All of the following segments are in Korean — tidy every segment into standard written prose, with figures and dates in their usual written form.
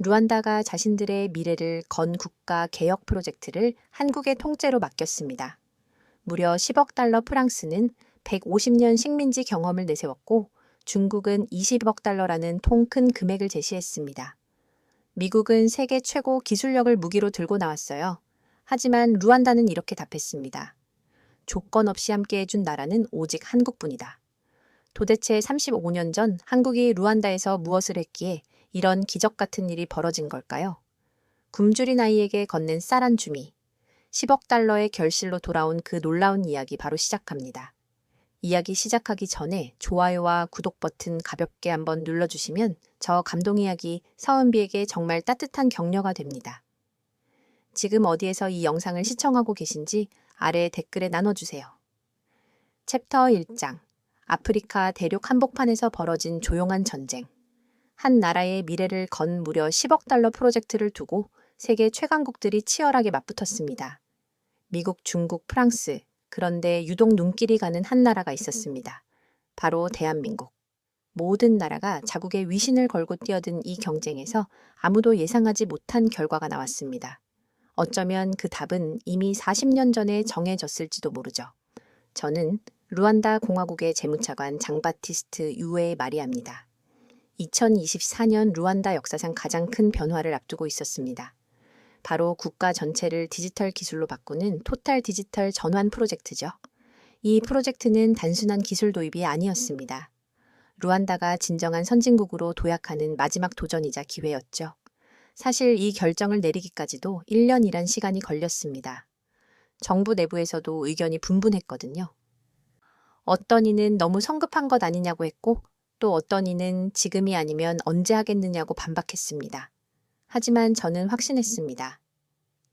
루안다가 자신들의 미래를 건 국가 개혁 프로젝트를 한국의 통째로 맡겼습니다. 무려 10억 달러 프랑스는 150년 식민지 경험을 내세웠고 중국은 20억 달러라는 통 큰 금액을 제시했습니다. 미국은 세계 최고 기술력을 무기로 들고 나왔어요. 하지만 루안다는 이렇게 답했습니다. 조건 없이 함께 해준 나라는 오직 한국뿐이다. 도대체 35년 전 한국이 루안다에서 무엇을 했기에 이런 기적 같은 일이 벌어진 걸까요? 굶주린 아이에게 건넨 쌀 한 주미. 10억 달러의 결실로 돌아온 그 놀라운 이야기 바로 시작합니다. 이야기 시작하기 전에 좋아요와 구독 버튼 가볍게 한번 눌러주시면 저 감동 이야기 서은비에게 정말 따뜻한 격려가 됩니다. 지금 어디에서 이 영상을 시청하고 계신지 아래 댓글에 나눠주세요. 챕터 1장 아프리카 대륙 한복판에서 벌어진 조용한 전쟁. 한 나라의 미래를 건 무려 10억 달러 프로젝트를 두고 세계 최강국들이 치열하게 맞붙었습니다. 미국, 중국, 프랑스, 그런데 유독 눈길이 가는 한 나라가 있었습니다. 바로 대한민국. 모든 나라가 자국의 위신을 걸고 뛰어든 이 경쟁에서 아무도 예상하지 못한 결과가 나왔습니다. 어쩌면 그 답은 이미 40년 전에 정해졌을지도 모르죠. 저는 루안다 공화국의 재무차관 장바티스트 유에 마리아입니다. 2024년 루안다 역사상 가장 큰 변화를 앞두고 있었습니다. 바로 국가 전체를 디지털 기술로 바꾸는 토탈 디지털 전환 프로젝트죠. 이 프로젝트는 단순한 기술 도입이 아니었습니다. 루안다가 진정한 선진국으로 도약하는 마지막 도전이자 기회였죠. 사실 이 결정을 내리기까지도 1년이란 시간이 걸렸습니다. 정부 내부에서도 의견이 분분했거든요. 어떤 이는 너무 성급한 것 아니냐고 했고 또 어떤 이는 지금이 아니면 언제 하겠느냐고 반박했습니다. 하지만 저는 확신했습니다.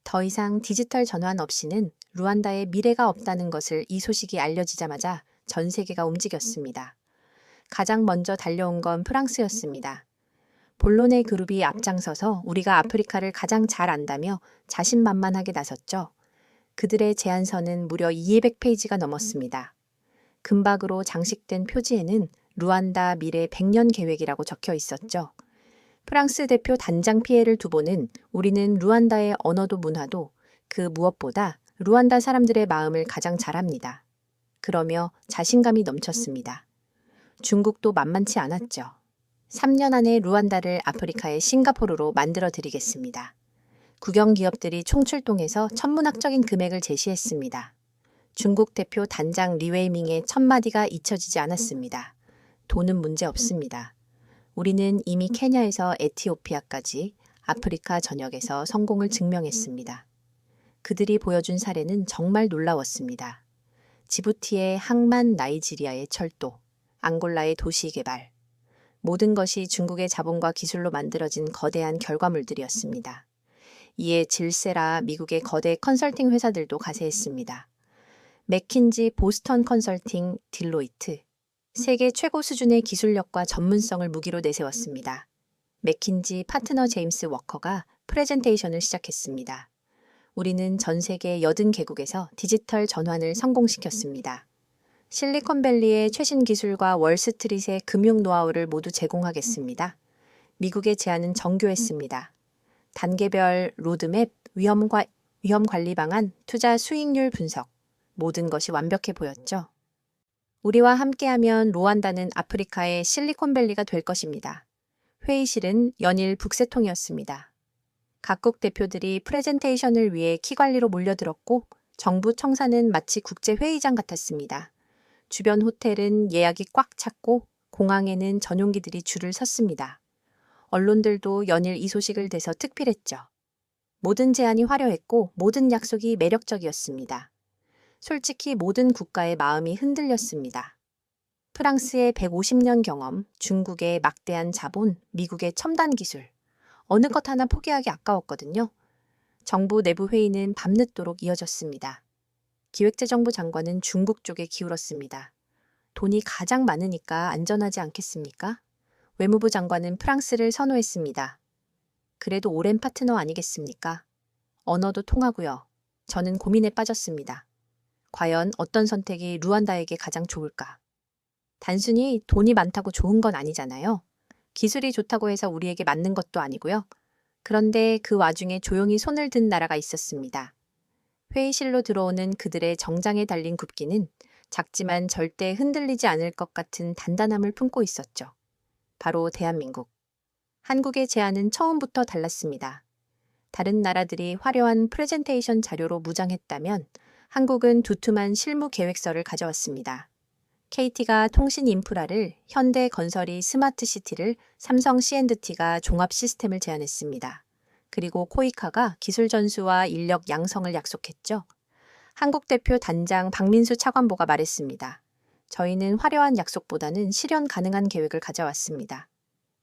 더 이상 디지털 전환 없이는 루안다의 미래가 없다는 것을 이 소식이 알려지자마자 전 세계가 움직였습니다. 가장 먼저 달려온 건 프랑스였습니다. 본론의 그룹이 앞장서서 우리가 아프리카를 가장 잘 안다며 자신만만하게 나섰죠. 그들의 제안서는 무려 200페이지가 넘었습니다. 금박으로 장식된 표지에는 루안다 미래 100년 계획이라고 적혀 있었죠. 프랑스 대표 단장 피에르 두보는 우리는 루안다의 언어도 문화도 그 무엇보다 루안다 사람들의 마음을 가장 잘합니다. 그러며 자신감이 넘쳤습니다. 중국도 만만치 않았죠. 3년 안에 루안다를 아프리카의 싱가포르로 만들어 드리겠습니다. 국영 기업들이 총출동해서 천문학적인 금액을 제시했습니다. 중국 대표 단장 리웨이밍의 첫마디가 잊혀지지 않았습니다. 돈은 문제 없습니다. 우리는 이미 케냐에서 에티오피아까지 아프리카 전역에서 성공을 증명했습니다. 그들이 보여준 사례는 정말 놀라웠습니다. 지부티의 항만, 나이지리아의 철도, 앙골라의 도시 개발. 모든 것이 중국의 자본과 기술로 만들어진 거대한 결과물들이었습니다. 이에 질세라 미국의 거대 컨설팅 회사들도 가세했습니다. 맥킨지, 보스턴 컨설팅, 딜로이트. 세계 최고 수준의 기술력과 전문성을 무기로 내세웠습니다. 맥킨지 파트너 제임스 워커가 프레젠테이션을 시작했습니다. 우리는 전 세계 80개국에서 디지털 전환을 성공시켰습니다. 실리콘밸리의 최신 기술과 월스트릿의 금융 노하우를 모두 제공하겠습니다. 미국의 제안은 정교했습니다. 단계별 로드맵, 위험 관리 방안, 투자 수익률 분석, 모든 것이 완벽해 보였죠. 우리와 함께하면 루안다는 아프리카의 실리콘밸리가 될 것입니다. 회의실은 연일 북새통이었습니다. 각국 대표들이 프레젠테이션을 위해 키관리로 몰려들었고 정부 청사는 마치 국제회의장 같았습니다. 주변 호텔은 예약이 꽉 찼고 공항에는 전용기들이 줄을 섰습니다. 언론들도 연일 이 소식을 대서 특필했죠. 모든 제안이 화려했고 모든 약속이 매력적이었습니다. 솔직히 모든 국가의 마음이 흔들렸습니다. 프랑스의 150년 경험, 중국의 막대한 자본, 미국의 첨단 기술. 어느 것 하나 포기하기 아까웠거든요. 정부 내부 회의는 밤늦도록 이어졌습니다. 기획재정부 장관은 중국 쪽에 기울었습니다. 돈이 가장 많으니까 안전하지 않겠습니까? 외무부 장관은 프랑스를 선호했습니다. 그래도 오랜 파트너 아니겠습니까? 언어도 통하고요. 저는 고민에 빠졌습니다. 과연 어떤 선택이 루안다에게 가장 좋을까? 단순히 돈이 많다고 좋은 건 아니잖아요. 기술이 좋다고 해서 우리에게 맞는 것도 아니고요. 그런데 그 와중에 조용히 손을 든 나라가 있었습니다. 회의실로 들어오는 그들의 정장에 달린 굽기는 작지만 절대 흔들리지 않을 것 같은 단단함을 품고 있었죠. 바로 대한민국. 한국의 제안은 처음부터 달랐습니다. 다른 나라들이 화려한 프레젠테이션 자료로 무장했다면 한국은 두툼한 실무 계획서를 가져왔습니다. KT가 통신 인프라를, 현대건설이 스마트시티를, 삼성 C&T가 종합 시스템을 제안했습니다. 그리고 코이카가 기술 전수와 인력 양성을 약속했죠. 한국 대표 단장 박민수 차관보가 말했습니다. 저희는 화려한 약속보다는 실현 가능한 계획을 가져왔습니다.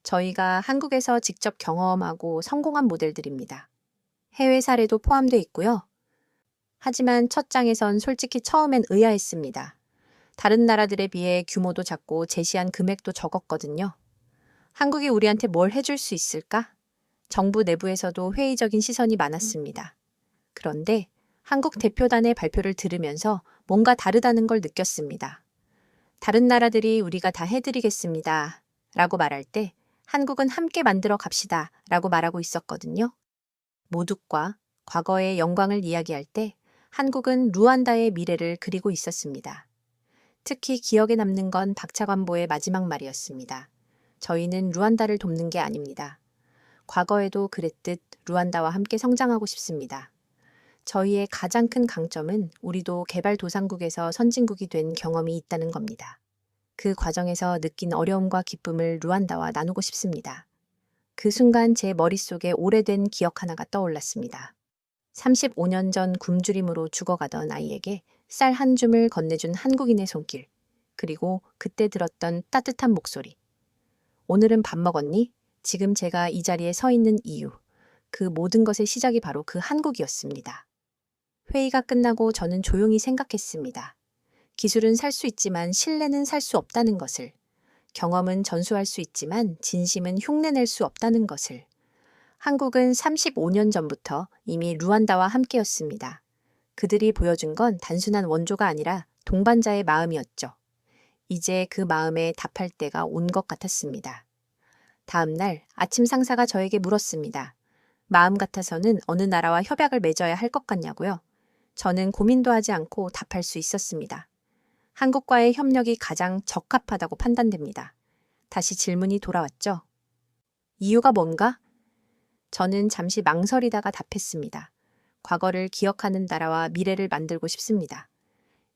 저희가 한국에서 직접 경험하고 성공한 모델들입니다. 해외 사례도 포함되어 있고요. 하지만 첫 장에선 솔직히 처음엔 의아했습니다. 다른 나라들에 비해 규모도 작고 제시한 금액도 적었거든요. 한국이 우리한테 뭘 해줄 수 있을까? 정부 내부에서도 회의적인 시선이 많았습니다. 그런데 한국 대표단의 발표를 들으면서 뭔가 다르다는 걸 느꼈습니다. 다른 나라들이 우리가 다 해드리겠습니다. 라고 말할 때 한국은 함께 만들어 갑시다. 라고 말하고 있었거든요. 모두과 과거의 영광을 이야기할 때 한국은 루안다의 미래를 그리고 있었습니다. 특히 기억에 남는 건 박 차관보의 마지막 말이었습니다. 저희는 루안다를 돕는 게 아닙니다. 과거에도 그랬듯 루안다와 함께 성장하고 싶습니다. 저희의 가장 큰 강점은 우리도 개발도상국에서 선진국이 된 경험이 있다는 겁니다. 그 과정에서 느낀 어려움과 기쁨을 루안다와 나누고 싶습니다. 그 순간 제 머릿속에 오래된 기억 하나가 떠올랐습니다. 35년 전 굶주림으로 죽어가던 아이에게 쌀 한 줌을 건네준 한국인의 손길, 그리고 그때 들었던 따뜻한 목소리. 오늘은 밥 먹었니? 지금 제가 이 자리에 서 있는 이유, 그 모든 것의 시작이 바로 그 한국이었습니다. 회의가 끝나고 저는 조용히 생각했습니다. 기술은 살 수 있지만 신뢰는 살 수 없다는 것을, 경험은 전수할 수 있지만 진심은 흉내낼 수 없다는 것을. 한국은 35년 전부터 이미 루안다와 함께였습니다. 그들이 보여준 건 단순한 원조가 아니라 동반자의 마음이었죠. 이제 그 마음에 답할 때가 온 것 같았습니다. 다음 날 아침 상사가 저에게 물었습니다. 마음 같아서는 어느 나라와 협약을 맺어야 할 것 같냐고요? 저는 고민도 하지 않고 답할 수 있었습니다. 한국과의 협력이 가장 적합하다고 판단됩니다. 다시 질문이 돌아왔죠. 이유가 뭔가? 저는 잠시 망설이다가 답했습니다. 과거를 기억하는 나라와 미래를 만들고 싶습니다.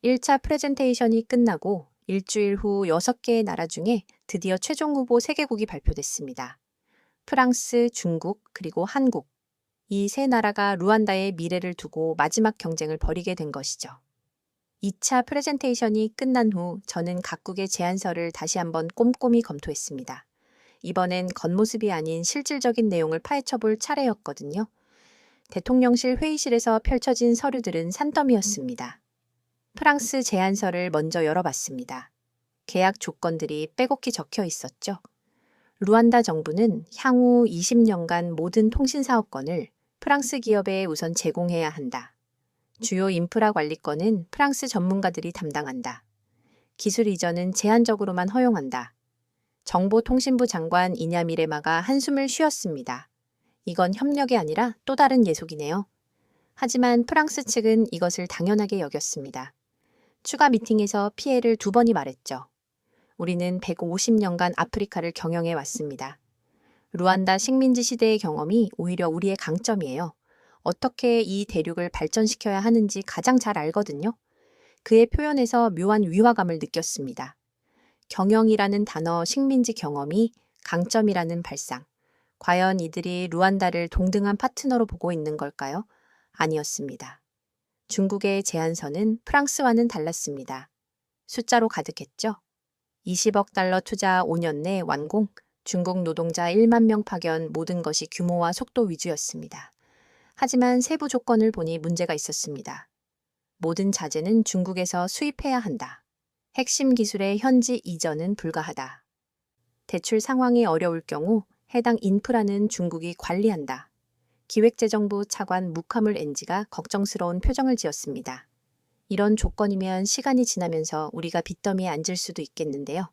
1차 프레젠테이션이 끝나고 일주일 후 6개의 나라 중에 드디어 최종 후보 3개국이 발표됐습니다. 프랑스, 중국, 그리고 한국. 이 세 나라가 루안다의 미래를 두고 마지막 경쟁을 벌이게 된 것이죠. 2차 프레젠테이션이 끝난 후 저는 각국의 제안서를 다시 한번 꼼꼼히 검토했습니다. 이번엔 겉모습이 아닌 실질적인 내용을 파헤쳐볼 차례였거든요. 대통령실 회의실에서 펼쳐진 서류들은 산더미였습니다. 프랑스 제안서를 먼저 열어봤습니다. 계약 조건들이 빼곡히 적혀 있었죠. 루안다 정부는 향후 20년간 모든 통신사업권을 프랑스 기업에 우선 제공해야 한다. 주요 인프라 관리권은 프랑스 전문가들이 담당한다. 기술 이전은 제한적으로만 허용한다. 정보통신부 장관 이냐미레마가 한숨을 쉬었습니다. 이건 협력이 아니라 또 다른 예속이네요. 하지만 프랑스 측은 이것을 당연하게 여겼습니다. 추가 미팅에서 피에를 2번이 말했죠. 우리는 150년간 아프리카를 경영해 왔습니다. 루안다 식민지 시대의 경험이 오히려 우리의 강점이에요. 어떻게 이 대륙을 발전시켜야 하는지 가장 잘 알거든요. 그의 표현에서 묘한 위화감을 느꼈습니다. 경영이라는 단어 식민지 경험이 강점이라는 발상. 과연 이들이 루안다를 동등한 파트너로 보고 있는 걸까요? 아니었습니다. 중국의 제안서는 프랑스와는 달랐습니다. 숫자로 가득했죠. 20억 달러 투자 5년 내 완공, 중국 노동자 1만 명 파견 모든 것이 규모와 속도 위주였습니다. 하지만 세부 조건을 보니 문제가 있었습니다. 모든 자재는 중국에서 수입해야 한다. 핵심 기술의 현지 이전은 불가하다. 대출 상황이 어려울 경우 해당 인프라는 중국이 관리한다. 기획재정부 차관 무카물 엔지가 걱정스러운 표정을 지었습니다. 이런 조건이면 시간이 지나면서 우리가 빚더미에 앉을 수도 있겠는데요.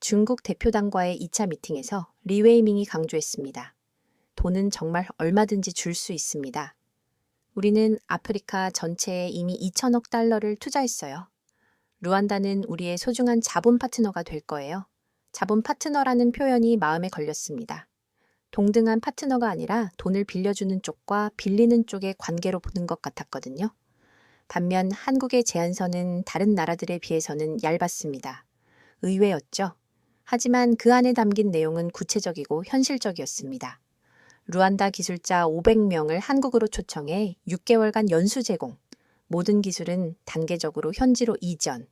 중국 대표단과의 2차 미팅에서 리웨이밍이 강조했습니다. 돈은 정말 얼마든지 줄 수 있습니다. 우리는 아프리카 전체에 이미 2천억 달러를 투자했어요. 루안다는 우리의 소중한 자본 파트너가 될 거예요. 자본 파트너라는 표현이 마음에 걸렸습니다. 동등한 파트너가 아니라 돈을 빌려주는 쪽과 빌리는 쪽의 관계로 보는 것 같았거든요. 반면 한국의 제안서는 다른 나라들에 비해서는 얇았습니다. 의외였죠. 하지만 그 안에 담긴 내용은 구체적이고 현실적이었습니다. 루안다 기술자 500명을 한국으로 초청해 6개월간 연수 제공, 모든 기술은 단계적으로 현지로 이전,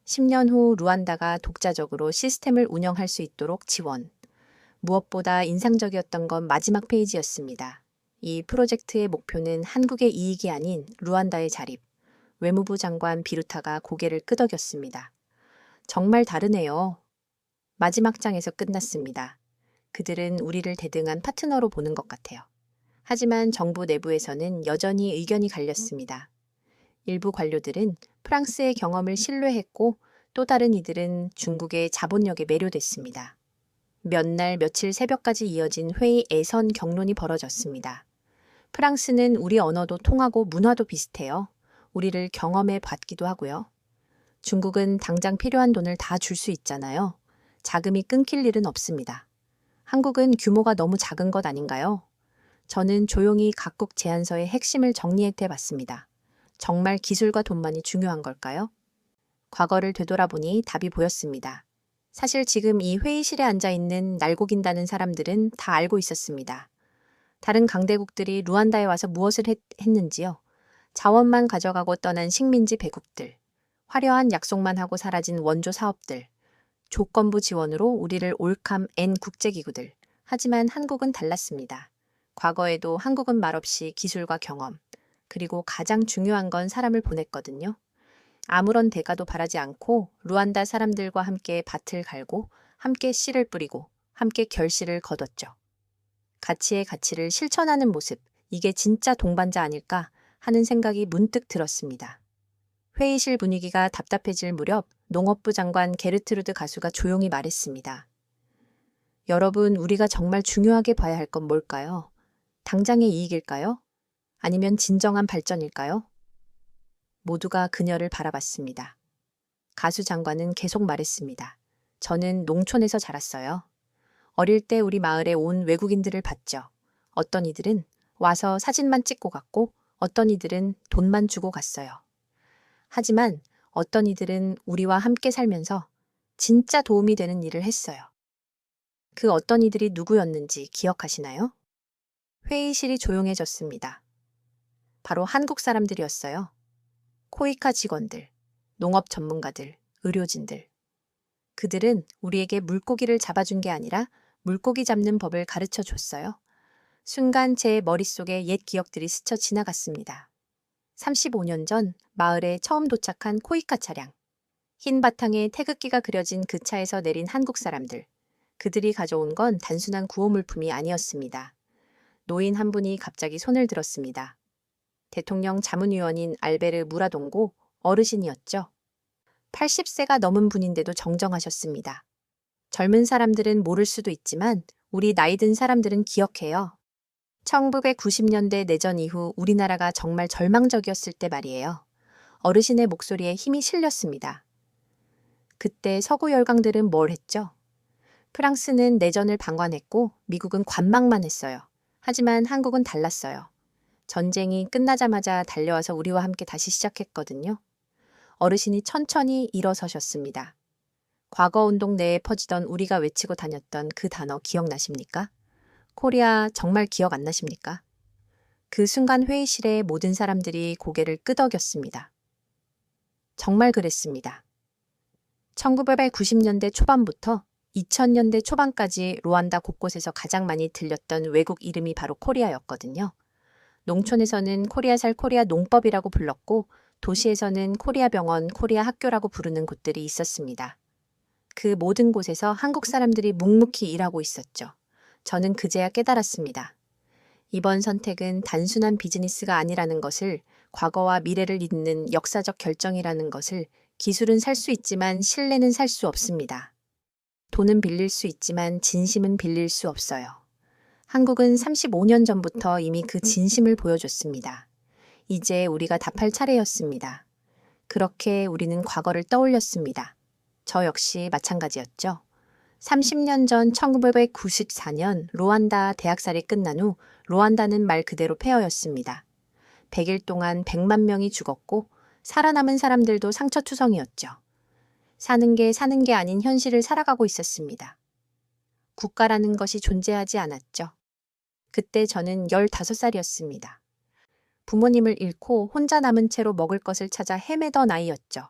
10년 후 루안다가 독자적으로 시스템을 운영할 수 있도록 지원. 무엇보다 인상적이었던 건 마지막 페이지였습니다. 이 프로젝트의 목표는 한국의 이익이 아닌 루안다의 자립. 외무부 장관 비루타가 고개를 끄덕였습니다. 정말 다르네요. 마지막 장에서 끝났습니다. 그들은 우리를 대등한 파트너로 보는 것 같아요. 하지만 정부 내부에서는 여전히 의견이 갈렸습니다. 일부 관료들은 프랑스의 경험을 신뢰했고 또 다른 이들은 중국의 자본력에 매료됐습니다. 몇 날 며칠 새벽까지 이어진 회의 애선 경론이 벌어졌습니다. 프랑스는 우리 언어도 통하고 문화도 비슷해요. 우리를 경험해 봤기도 하고요. 중국은 당장 필요한 돈을 다 줄 수 있잖아요. 자금이 끊길 일은 없습니다. 한국은 규모가 너무 작은 것 아닌가요? 저는 조용히 각국 제안서의 핵심을 정리해 봤습니다. 정말 기술과 돈만이 중요한 걸까요? 과거를 되돌아보니 답이 보였습니다. 사실 지금 이 회의실에 앉아있는 날고긴다는 사람들은 다 알고 있었습니다. 다른 강대국들이 루안다에 와서 무엇을 했는지요. 자원만 가져가고 떠난 식민지 배국들, 화려한 약속만 하고 사라진 원조 사업들, 조건부 지원으로 우리를 올캄 N 국제기구들. 하지만 한국은 달랐습니다. 과거에도 한국은 말없이 기술과 경험, 그리고 가장 중요한 건 사람을 보냈거든요. 아무런 대가도 바라지 않고 루안다 사람들과 함께 밭을 갈고 함께 씨를 뿌리고 함께 결실을 거뒀죠. 가치의 가치를 실천하는 모습, 이게 진짜 동반자 아닐까 하는 생각이 문득 들었습니다. 회의실 분위기가 답답해질 무렵 농업부 장관 게르트루드 가수가 조용히 말했습니다. 여러분, 우리가 정말 중요하게 봐야 할 건 뭘까요? 당장의 이익일까요? 아니면 진정한 발전일까요? 모두가 그녀를 바라봤습니다. 가수 장관은 계속 말했습니다. 저는 농촌에서 자랐어요. 어릴 때 우리 마을에 온 외국인들을 봤죠. 어떤 이들은 와서 사진만 찍고 갔고 어떤 이들은 돈만 주고 갔어요. 하지만 어떤 이들은 우리와 함께 살면서 진짜 도움이 되는 일을 했어요. 그 어떤 이들이 누구였는지 기억하시나요? 회의실이 조용해졌습니다. 바로 한국 사람들이었어요. 코이카 직원들, 농업 전문가들, 의료진들. 그들은 우리에게 물고기를 잡아준 게 아니라 물고기 잡는 법을 가르쳐 줬어요. 순간 제 머릿속에 옛 기억들이 스쳐 지나갔습니다. 35년 전 마을에 처음 도착한 코이카 차량. 흰 바탕에 태극기가 그려진 그 차에서 내린 한국 사람들. 그들이 가져온 건 단순한 구호물품이 아니었습니다. 노인 한 분이 갑자기 손을 들었습니다. 대통령 자문위원인 알베르 무라동고 어르신이었죠. 80세가 넘은 분인데도 정정하셨습니다. 젊은 사람들은 모를 수도 있지만 우리 나이 든 사람들은 기억해요. 1990년대 내전 이후 우리나라가 정말 절망적이었을 때 말이에요. 어르신의 목소리에 힘이 실렸습니다. 그때 서구 열강들은 뭘 했죠? 프랑스는 내전을 방관했고 미국은 관망만 했어요. 하지만 한국은 달랐어요. 전쟁이 끝나자마자 달려와서 우리와 함께 다시 시작했거든요. 어르신이 천천히 일어서셨습니다. 과거 운동 내에 퍼지던 우리가 외치고 다녔던 그 단어 기억나십니까? 코리아 정말 기억 안 나십니까? 그 순간 회의실의 모든 사람들이 고개를 끄덕였습니다. 정말 그랬습니다. 1990년대 초반부터 2000년대 초반까지 루안다 곳곳에서 가장 많이 들렸던 외국 이름이 바로 코리아였거든요. 농촌에서는 코리아살 코리아 농법이라고 불렀고 도시에서는 코리아 병원, 코리아 학교라고 부르는 곳들이 있었습니다. 그 모든 곳에서 한국 사람들이 묵묵히 일하고 있었죠. 저는 그제야 깨달았습니다. 이번 선택은 단순한 비즈니스가 아니라는 것을, 과거와 미래를 잇는 역사적 결정이라는 것을, 기술은 살 수 있지만 신뢰는 살 수 없습니다. 돈은 빌릴 수 있지만 진심은 빌릴 수 없어요. 한국은 35년 전부터 이미 그 진심을 보여줬습니다. 이제 우리가 답할 차례였습니다. 그렇게 우리는 과거를 떠올렸습니다. 저 역시 마찬가지였죠. 30년 전 1994년 루안다 대학살이 끝난 후 루안다는 말 그대로 폐허였습니다. 100일 동안 100만 명이 죽었고 살아남은 사람들도 상처투성이었죠. 사는 게 아닌 현실을 살아가고 있었습니다. 국가라는 것이 존재하지 않았죠. 그때 저는 15살이었습니다. 부모님을 잃고 혼자 남은 채로 먹을 것을 찾아 헤매던 아이였죠.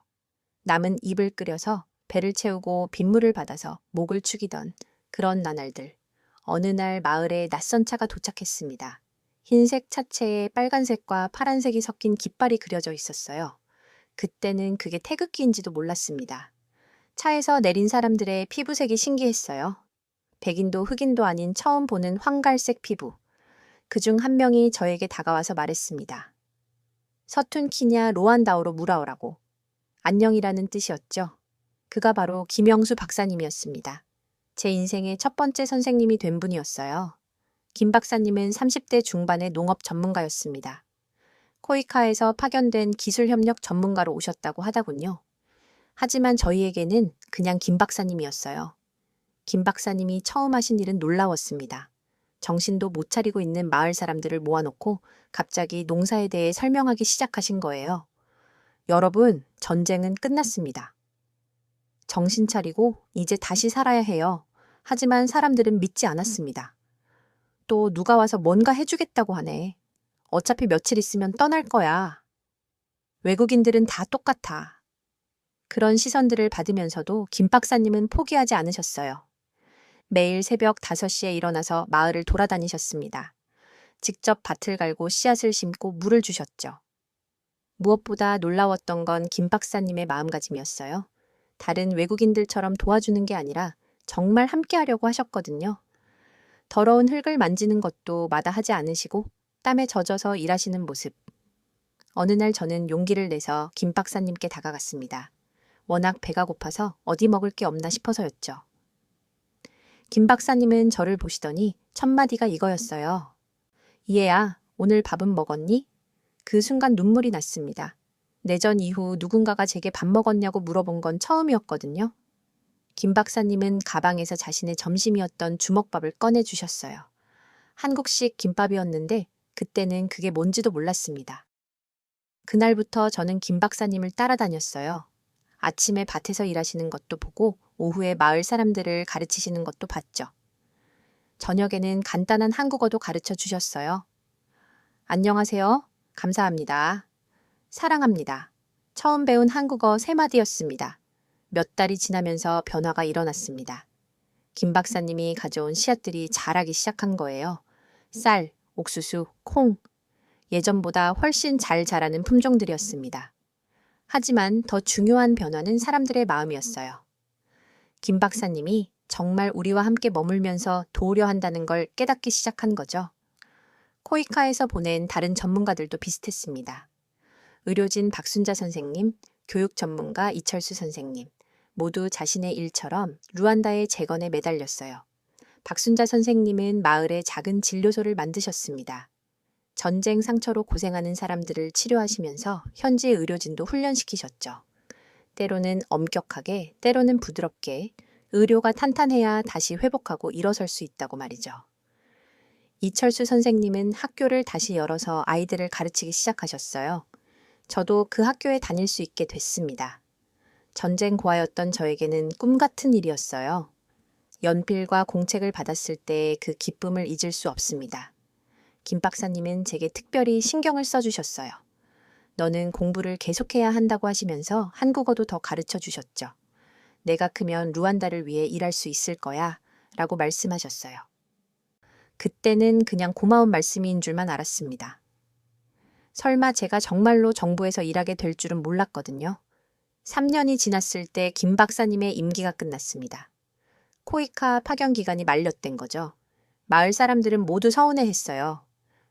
남은 입을 끓여서 배를 채우고 빗물을 받아서 목을 축이던 그런 나날들. 어느 날 마을에 낯선 차가 도착했습니다. 흰색 차체에 빨간색과 파란색이 섞인 깃발이 그려져 있었어요. 그때는 그게 태극기인지도 몰랐습니다. 차에서 내린 사람들의 피부색이 신기했어요. 백인도 흑인도 아닌 처음 보는 황갈색 피부. 그중 한 명이 저에게 다가와서 말했습니다. 서툰 키냐 로안다오로 물어오라고. 안녕이라는 뜻이었죠. 그가 바로 김영수 박사님이었습니다. 제 인생의 첫 번째 선생님이 된 분이었어요. 김 박사님은 30대 중반의 농업 전문가였습니다. 코이카에서 파견된 기술협력 전문가로 오셨다고 하더군요. 하지만 저희에게는 그냥 김 박사님이었어요. 김 박사님이 처음 하신 일은 놀라웠습니다. 정신도 못 차리고 있는 마을 사람들을 모아놓고 갑자기 농사에 대해 설명하기 시작하신 거예요. 여러분, 전쟁은 끝났습니다. 정신 차리고 이제 다시 살아야 해요. 하지만 사람들은 믿지 않았습니다. 또 누가 와서 뭔가 해주겠다고 하네. 어차피 며칠 있으면 떠날 거야. 외국인들은 다 똑같아. 그런 시선들을 받으면서도 김 박사님은 포기하지 않으셨어요. 매일 새벽 5시에 일어나서 마을을 돌아다니셨습니다. 직접 밭을 갈고 씨앗을 심고 물을 주셨죠. 무엇보다 놀라웠던 건 김 박사님의 마음가짐이었어요. 다른 외국인들처럼 도와주는 게 아니라 정말 함께 하려고 하셨거든요. 더러운 흙을 만지는 것도 마다하지 않으시고 땀에 젖어서 일하시는 모습. 어느 날 저는 용기를 내서 김 박사님께 다가갔습니다. 워낙 배가 고파서 어디 먹을 게 없나 싶어서였죠. 김 박사님은 저를 보시더니 첫 마디가 이거였어요. 이해야, 오늘 밥은 먹었니? 그 순간 눈물이 났습니다. 내전 이후 누군가가 제게 밥 먹었냐고 물어본 건 처음이었거든요. 김 박사님은 가방에서 자신의 점심이었던 주먹밥을 꺼내주셨어요. 한국식 김밥이었는데 그때는 그게 뭔지도 몰랐습니다. 그날부터 저는 김 박사님을 따라다녔어요. 아침에 밭에서 일하시는 것도 보고 오후에 마을 사람들을 가르치시는 것도 봤죠. 저녁에는 간단한 한국어도 가르쳐 주셨어요. 안녕하세요. 감사합니다. 사랑합니다. 처음 배운 한국어 3마디였습니다. 몇 달이 지나면서 변화가 일어났습니다. 김 박사님이 가져온 씨앗들이 자라기 시작한 거예요. 쌀, 옥수수, 콩. 예전보다 훨씬 잘 자라는 품종들이었습니다. 하지만 더 중요한 변화는 사람들의 마음이었어요. 김 박사님이 정말 우리와 함께 머물면서 도우려 한다는 걸 깨닫기 시작한 거죠. 코이카에서 보낸 다른 전문가들도 비슷했습니다. 의료진 박순자 선생님, 교육 전문가 이철수 선생님, 모두 자신의 일처럼 루안다의 재건에 매달렸어요. 박순자 선생님은 마을에 작은 진료소를 만드셨습니다. 전쟁 상처로 고생하는 사람들을 치료하시면서 현지 의료진도 훈련시키셨죠. 때로는 엄격하게, 때로는 부드럽게 의료가 탄탄해야 다시 회복하고 일어설 수 있다고 말이죠. 이철수 선생님은 학교를 다시 열어서 아이들을 가르치기 시작하셨어요. 저도 그 학교에 다닐 수 있게 됐습니다. 전쟁 고아였던 저에게는 꿈 같은 일이었어요. 연필과 공책을 받았을 때 그 기쁨을 잊을 수 없습니다. 김 박사님은 제게 특별히 신경을 써주셨어요. 너는 공부를 계속해야 한다고 하시면서 한국어도 더 가르쳐 주셨죠. 내가 크면 루안다를 위해 일할 수 있을 거야 라고 말씀하셨어요. 그때는 그냥 고마운 말씀인 줄만 알았습니다. 설마 제가 정말로 정부에서 일하게 될 줄은 몰랐거든요. 3년이 지났을 때 김 박사님의 임기가 끝났습니다. 코이카 파견 기간이 만료된 거죠. 마을 사람들은 모두 서운해했어요.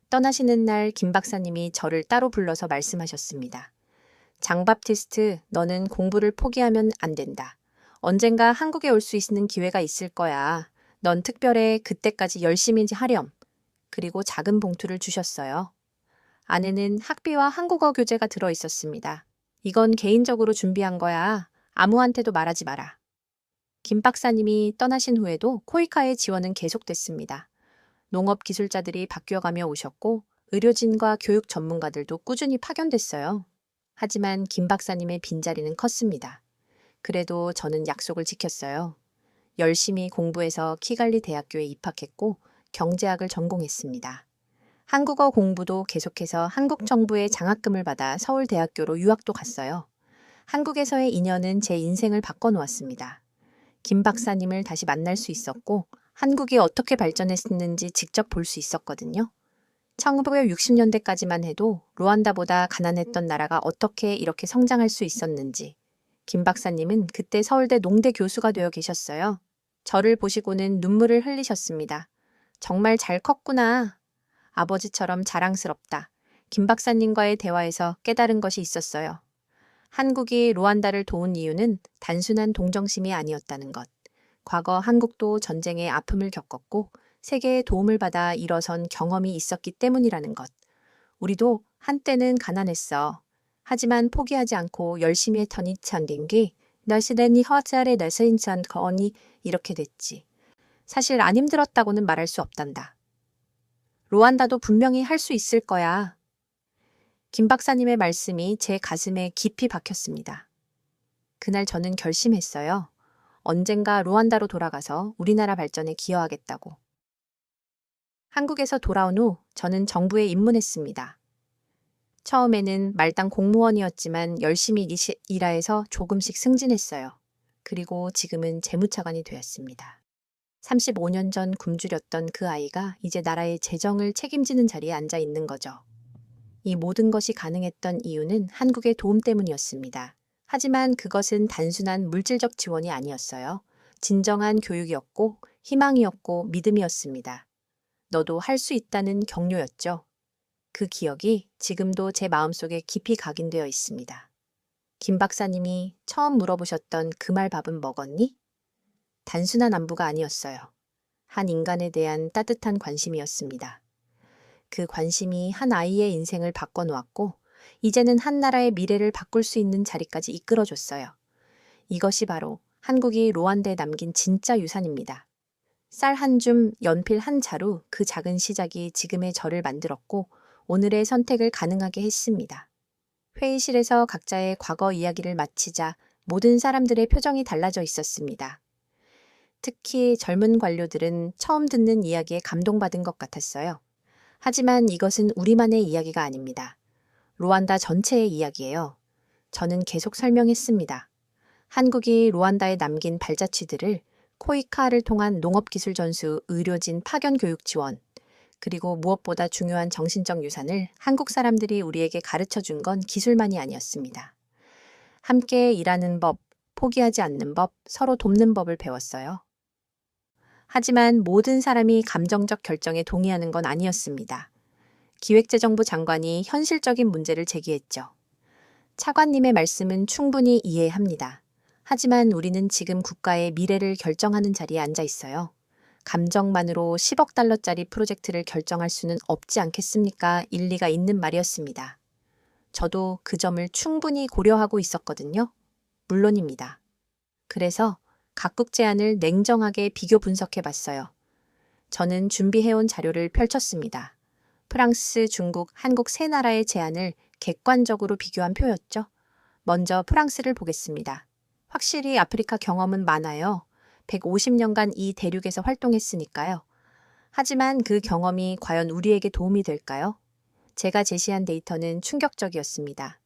떠나시는 날 김 박사님이 저를 따로 불러서 말씀하셨습니다. 장바티스트, 너는 공부를 포기하면 안 된다. 언젠가 한국에 올 수 있는 기회가 있을 거야. 넌 특별해. 그때까지 열심히 하렴. 그리고 작은 봉투를 주셨어요. 안에는 학비와 한국어 교재가 들어 있었습니다. 이건 개인적으로 준비한 거야. 아무한테도 말하지 마라. 김 박사님이 떠나신 후에도 코이카의 지원은 계속됐습니다. 농업 기술자들이 바뀌어가며 오셨고 의료진과 교육 전문가들도 꾸준히 파견됐어요. 하지만 김 박사님의 빈자리는 컸습니다. 그래도 저는 약속을 지켰어요. 열심히 공부해서 키갈리 대학교에 입학했고 경제학을 전공했습니다. 한국어 공부도 계속해서 한국 정부의 장학금을 받아 서울대학교로 유학도 갔어요. 한국에서의 인연은 제 인생을 바꿔놓았습니다. 김 박사님을 다시 만날 수 있었고 한국이 어떻게 발전했는지 직접 볼 수 있었거든요. 1960년대까지만 해도 루안다보다 가난했던 나라가 어떻게 이렇게 성장할 수 있었는지 김 박사님은 그때 서울대 농대 교수가 되어 계셨어요. 저를 보시고는 눈물을 흘리셨습니다. 정말 잘 컸구나. 아버지처럼 자랑스럽다. 김 박사님과의 대화에서 깨달은 것이 있었어요. 한국이 루안다를 도운 이유는 단순한 동정심이 아니었다는 것. 과거 한국도 전쟁의 아픔을 겪었고 세계의 도움을 받아 일어선 경험이 있었기 때문이라는 것. 우리도 한때는 가난했어. 하지만 포기하지 않고 열심히 했더니 참된 게 날씨대니 허자래 날씨인천 거니 이렇게 됐지. 사실 안 힘들었다고는 말할 수 없단다. 루안다도 분명히 할 수 있을 거야. 김 박사님의 말씀이 제 가슴에 깊이 박혔습니다. 그날 저는 결심했어요. 언젠가 루안다로 돌아가서 우리나라 발전에 기여하겠다고. 한국에서 돌아온 후 저는 정부에 입문했습니다. 처음에는 말단 공무원이었지만 열심히 일하해서 조금씩 승진했어요. 그리고 지금은 재무차관이 되었습니다. 35년 전 굶주렸던 그 아이가 이제 나라의 재정을 책임지는 자리에 앉아 있는 거죠. 이 모든 것이 가능했던 이유는 한국의 도움 때문이었습니다. 하지만 그것은 단순한 물질적 지원이 아니었어요. 진정한 교육이었고 희망이었고 믿음이었습니다. 너도 할 수 있다는 격려였죠. 그 기억이 지금도 제 마음속에 깊이 각인되어 있습니다. 김 박사님이 처음 물어보셨던 그 말 밥은 먹었니? 단순한 안부가 아니었어요. 한 인간에 대한 따뜻한 관심이었습니다. 그 관심이 한 아이의 인생을 바꿔놓았고 이제는 한 나라의 미래를 바꿀 수 있는 자리까지 이끌어줬어요. 이것이 바로 한국이 루안다에 남긴 진짜 유산입니다. 쌀 한 줌, 연필 한 자루 그 작은 시작이 지금의 저를 만들었고 오늘의 선택을 가능하게 했습니다. 회의실에서 각자의 과거 이야기를 마치자 모든 사람들의 표정이 달라져 있었습니다. 특히 젊은 관료들은 처음 듣는 이야기에 감동받은 것 같았어요. 하지만 이것은 우리만의 이야기가 아닙니다. 루안다 전체의 이야기예요. 저는 계속 설명했습니다. 한국이 루안다에 남긴 발자취들을 코이카를 통한 농업기술 전수, 의료진 파견 교육 지원, 그리고 무엇보다 중요한 정신적 유산을 한국 사람들이 우리에게 가르쳐 준 건 기술만이 아니었습니다. 함께 일하는 법, 포기하지 않는 법, 서로 돕는 법을 배웠어요. 하지만 모든 사람이 감정적 결정에 동의하는 건 아니었습니다. 기획재정부 장관이 현실적인 문제를 제기했죠. 차관님의 말씀은 충분히 이해합니다. 하지만 우리는 지금 국가의 미래를 결정하는 자리에 앉아 있어요. 감정만으로 10억 달러짜리 프로젝트를 결정할 수는 없지 않겠습니까? 일리가 있는 말이었습니다. 저도 그 점을 충분히 고려하고 있었거든요. 물론입니다. 그래서 각국 제안을 냉정하게 비교 분석해 봤어요. 저는 준비해온 자료를 펼쳤습니다. 프랑스, 중국, 한국 세 나라의 제안을 객관적으로 비교한 표였죠. 먼저 프랑스를 보겠습니다. 확실히 아프리카 경험은 많아요. 150년간 이 대륙에서 활동했으니까요. 하지만 그 경험이 과연 우리에게 도움이 될까요? 제가 제시한 데이터는 충격적이었습니다.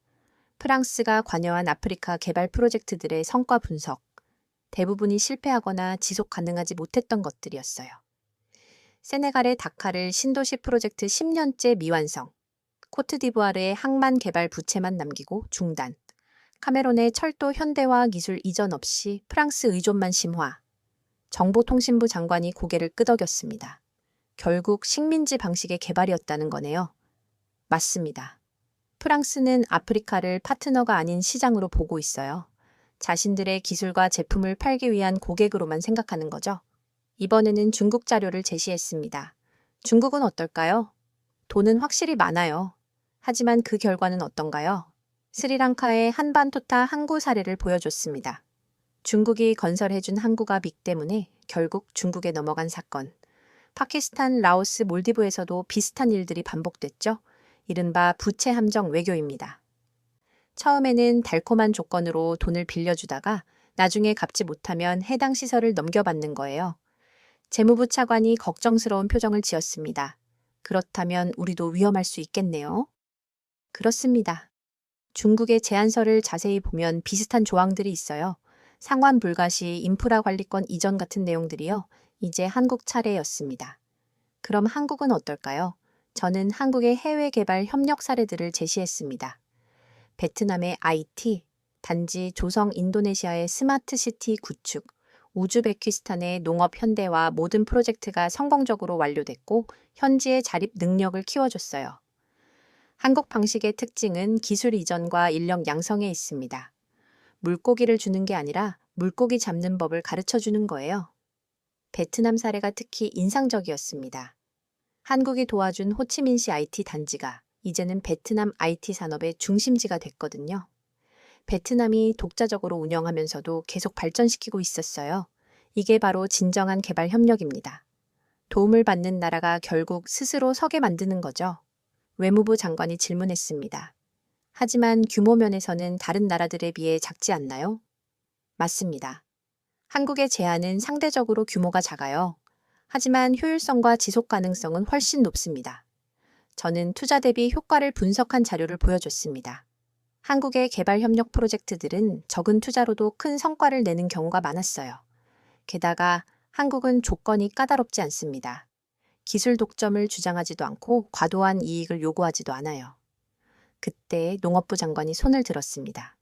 프랑스가 관여한 아프리카 개발 프로젝트들의 성과 분석, 대부분이 실패하거나 지속 가능하지 못했던 것들이었어요. 세네갈의 다카를 신도시 프로젝트 10년째 미완성, 코트디부아르의 항만 개발 부채만 남기고 중단, 카메론의 철도 현대화 기술 이전 없이 프랑스 의존만 심화, 정보통신부 장관이 고개를 끄덕였습니다. 결국 식민지 방식의 개발이었다는 거네요. 맞습니다. 프랑스는 아프리카를 파트너가 아닌 시장으로 보고 있어요. 자신들의 기술과 제품을 팔기 위한 고객으로만 생각하는 거죠. 이번에는 중국 자료를 제시했습니다. 중국은 어떨까요? 돈은 확실히 많아요. 하지만 그 결과는 어떤가요? 스리랑카의 한반토타 항구 사례를 보여줬습니다. 중국이 건설해준 항구가 믹 때문에 결국 중국에 넘어간 사건. 파키스탄, 라오스, 몰디브에서도 비슷한 일들이 반복됐죠. 이른바 부채 함정 외교입니다. 처음에는 달콤한 조건으로 돈을 빌려주다가 나중에 갚지 못하면 해당 시설을 넘겨받는 거예요. 재무부 차관이 걱정스러운 표정을 지었습니다. 그렇다면 우리도 위험할 수 있겠네요. 그렇습니다. 중국의 제안서를 자세히 보면 비슷한 조항들이 있어요. 상환 불가 시 인프라 관리권 이전 같은 내용들이요. 이제 한국 차례였습니다. 그럼 한국은 어떨까요? 저는 한국의 해외 개발 협력 사례들을 제시했습니다. 베트남의 IT, 단지 조성 인도네시아의 스마트 시티 구축, 우즈베키스탄의 농업 현대화 모든 프로젝트가 성공적으로 완료됐고 현지의 자립 능력을 키워줬어요. 한국 방식의 특징은 기술 이전과 인력 양성에 있습니다. 물고기를 주는 게 아니라 물고기 잡는 법을 가르쳐 주는 거예요. 베트남 사례가 특히 인상적이었습니다. 한국이 도와준 호치민시 IT 단지가 이제는 베트남 IT 산업의 중심지가 됐거든요. 베트남이 독자적으로 운영하면서도 계속 발전시키고 있었어요. 이게 바로 진정한 개발 협력입니다. 도움을 받는 나라가 결국 스스로 서게 만드는 거죠. 외무부 장관이 질문했습니다. 하지만 규모 면에서는 다른 나라들에 비해 작지 않나요? 맞습니다. 한국의 제안은 상대적으로 규모가 작아요. 하지만 효율성과 지속 가능성은 훨씬 높습니다. 저는 투자 대비 효과를 분석한 자료를 보여줬습니다. 한국의 개발 협력 프로젝트들은 적은 투자로도 큰 성과를 내는 경우가 많았어요. 게다가 한국은 조건이 까다롭지 않습니다. 기술 독점을 주장하지도 않고 과도한 이익을 요구하지도 않아요. 그때 농업부 장관이 손을 들었습니다.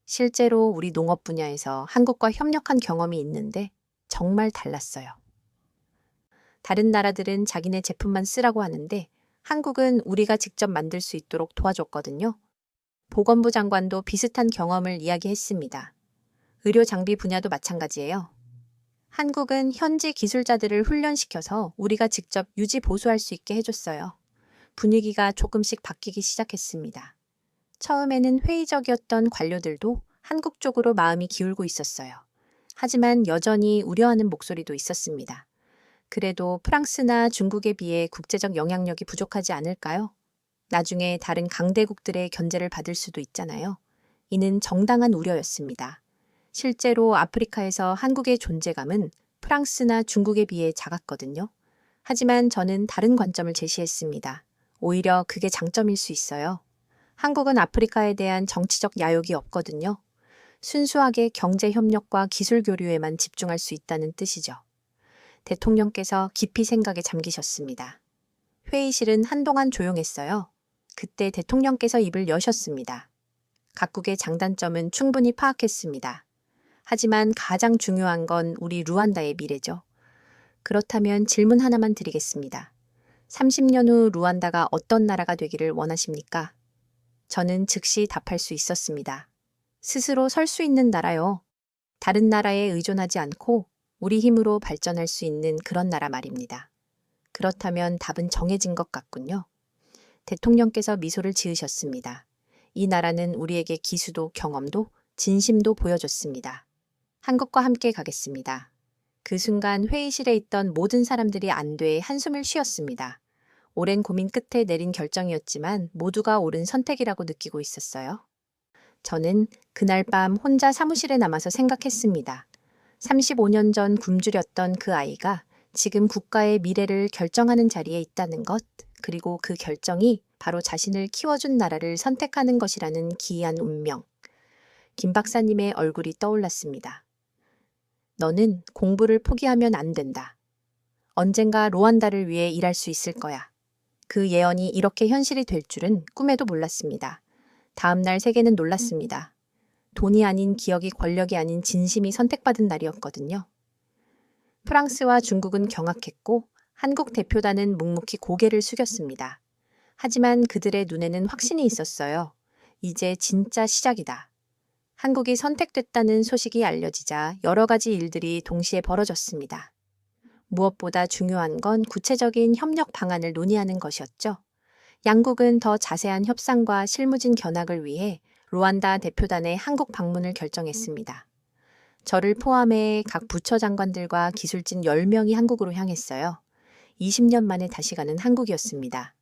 실제로 우리 농업 분야에서 한국과 협력한 경험이 있는데 정말 달랐어요. 다른 나라들은 자기네 제품만 쓰라고 하는데 한국은 우리가 직접 만들 수 있도록 도와줬거든요. 보건부 장관도 비슷한 경험을 이야기했습니다. 의료 장비 분야도 마찬가지예요. 한국은 현지 기술자들을 훈련시켜서 우리가 직접 유지 보수할 수 있게 해줬어요. 분위기가 조금씩 바뀌기 시작했습니다. 처음에는 회의적이었던 관료들도 한국 쪽으로 마음이 기울고 있었어요. 하지만 여전히 우려하는 목소리도 있었습니다. 그래도 프랑스나 중국에 비해 국제적 영향력이 부족하지 않을까요? 나중에 다른 강대국들의 견제를 받을 수도 있잖아요. 이는 정당한 우려였습니다. 실제로 아프리카에서 한국의 존재감은 프랑스나 중국에 비해 작았거든요. 하지만 저는 다른 관점을 제시했습니다. 오히려 그게 장점일 수 있어요. 한국은 아프리카에 대한 정치적 야욕이 없거든요. 순수하게 경제 협력과 기술 교류에만 집중할 수 있다는 뜻이죠. 대통령께서 깊이 생각에 잠기셨습니다. 회의실은 한동안 조용했어요. 그때 대통령께서 입을 여셨습니다. 각국의 장단점은 충분히 파악했습니다. 하지만 가장 중요한 건 우리 루안다의 미래죠. 그렇다면 질문 하나만 드리겠습니다. 30년 후 루안다가 어떤 나라가 되기를 원하십니까? 저는 즉시 답할 수 있었습니다. 스스로 설 수 있는 나라요. 다른 나라에 의존하지 않고 우리 힘으로 발전할 수 있는 그런 나라 말입니다. 그렇다면 답은 정해진 것 같군요. 대통령께서 미소를 지으셨습니다. 이 나라는 우리에게 기수도 경험도 진심도 보여줬습니다. 한국과 함께 가겠습니다. 그 순간 회의실에 있던 모든 사람들이 안도의 한숨을 쉬었습니다. 오랜 고민 끝에 내린 결정이었지만 모두가 옳은 선택이라고 느끼고 있었어요. 저는 그날 밤 혼자 사무실에 남아서 생각했습니다. 35년 전 굶주렸던 그 아이가 지금 국가의 미래를 결정하는 자리에 있다는 것, 그리고 그 결정이 바로 자신을 키워준 나라를 선택하는 것이라는 기이한 운명. 김 박사님의 얼굴이 떠올랐습니다. 너는 공부를 포기하면 안 된다. 언젠가 루안다를 위해 일할 수 있을 거야. 그 예언이 이렇게 현실이 될 줄은 꿈에도 몰랐습니다. 다음 날 세계는 놀랐습니다. 돈이 아닌 기억이 권력이 아닌 진심이 선택받은 날이었거든요. 프랑스와 중국은 경악했고 한국 대표단은 묵묵히 고개를 숙였습니다. 하지만 그들의 눈에는 확신이 있었어요. 이제 진짜 시작이다. 한국이 선택됐다는 소식이 알려지자 여러 가지 일들이 동시에 벌어졌습니다. 무엇보다 중요한 건 구체적인 협력 방안을 논의하는 것이었죠. 양국은 더 자세한 협상과 실무진 견학을 위해 루안다 대표단의 한국 방문을 결정했습니다. 저를 포함해 각 부처 장관들과 기술진 10명이 한국으로 향했어요. 20년 만에 다시 가는 한국이었습니다.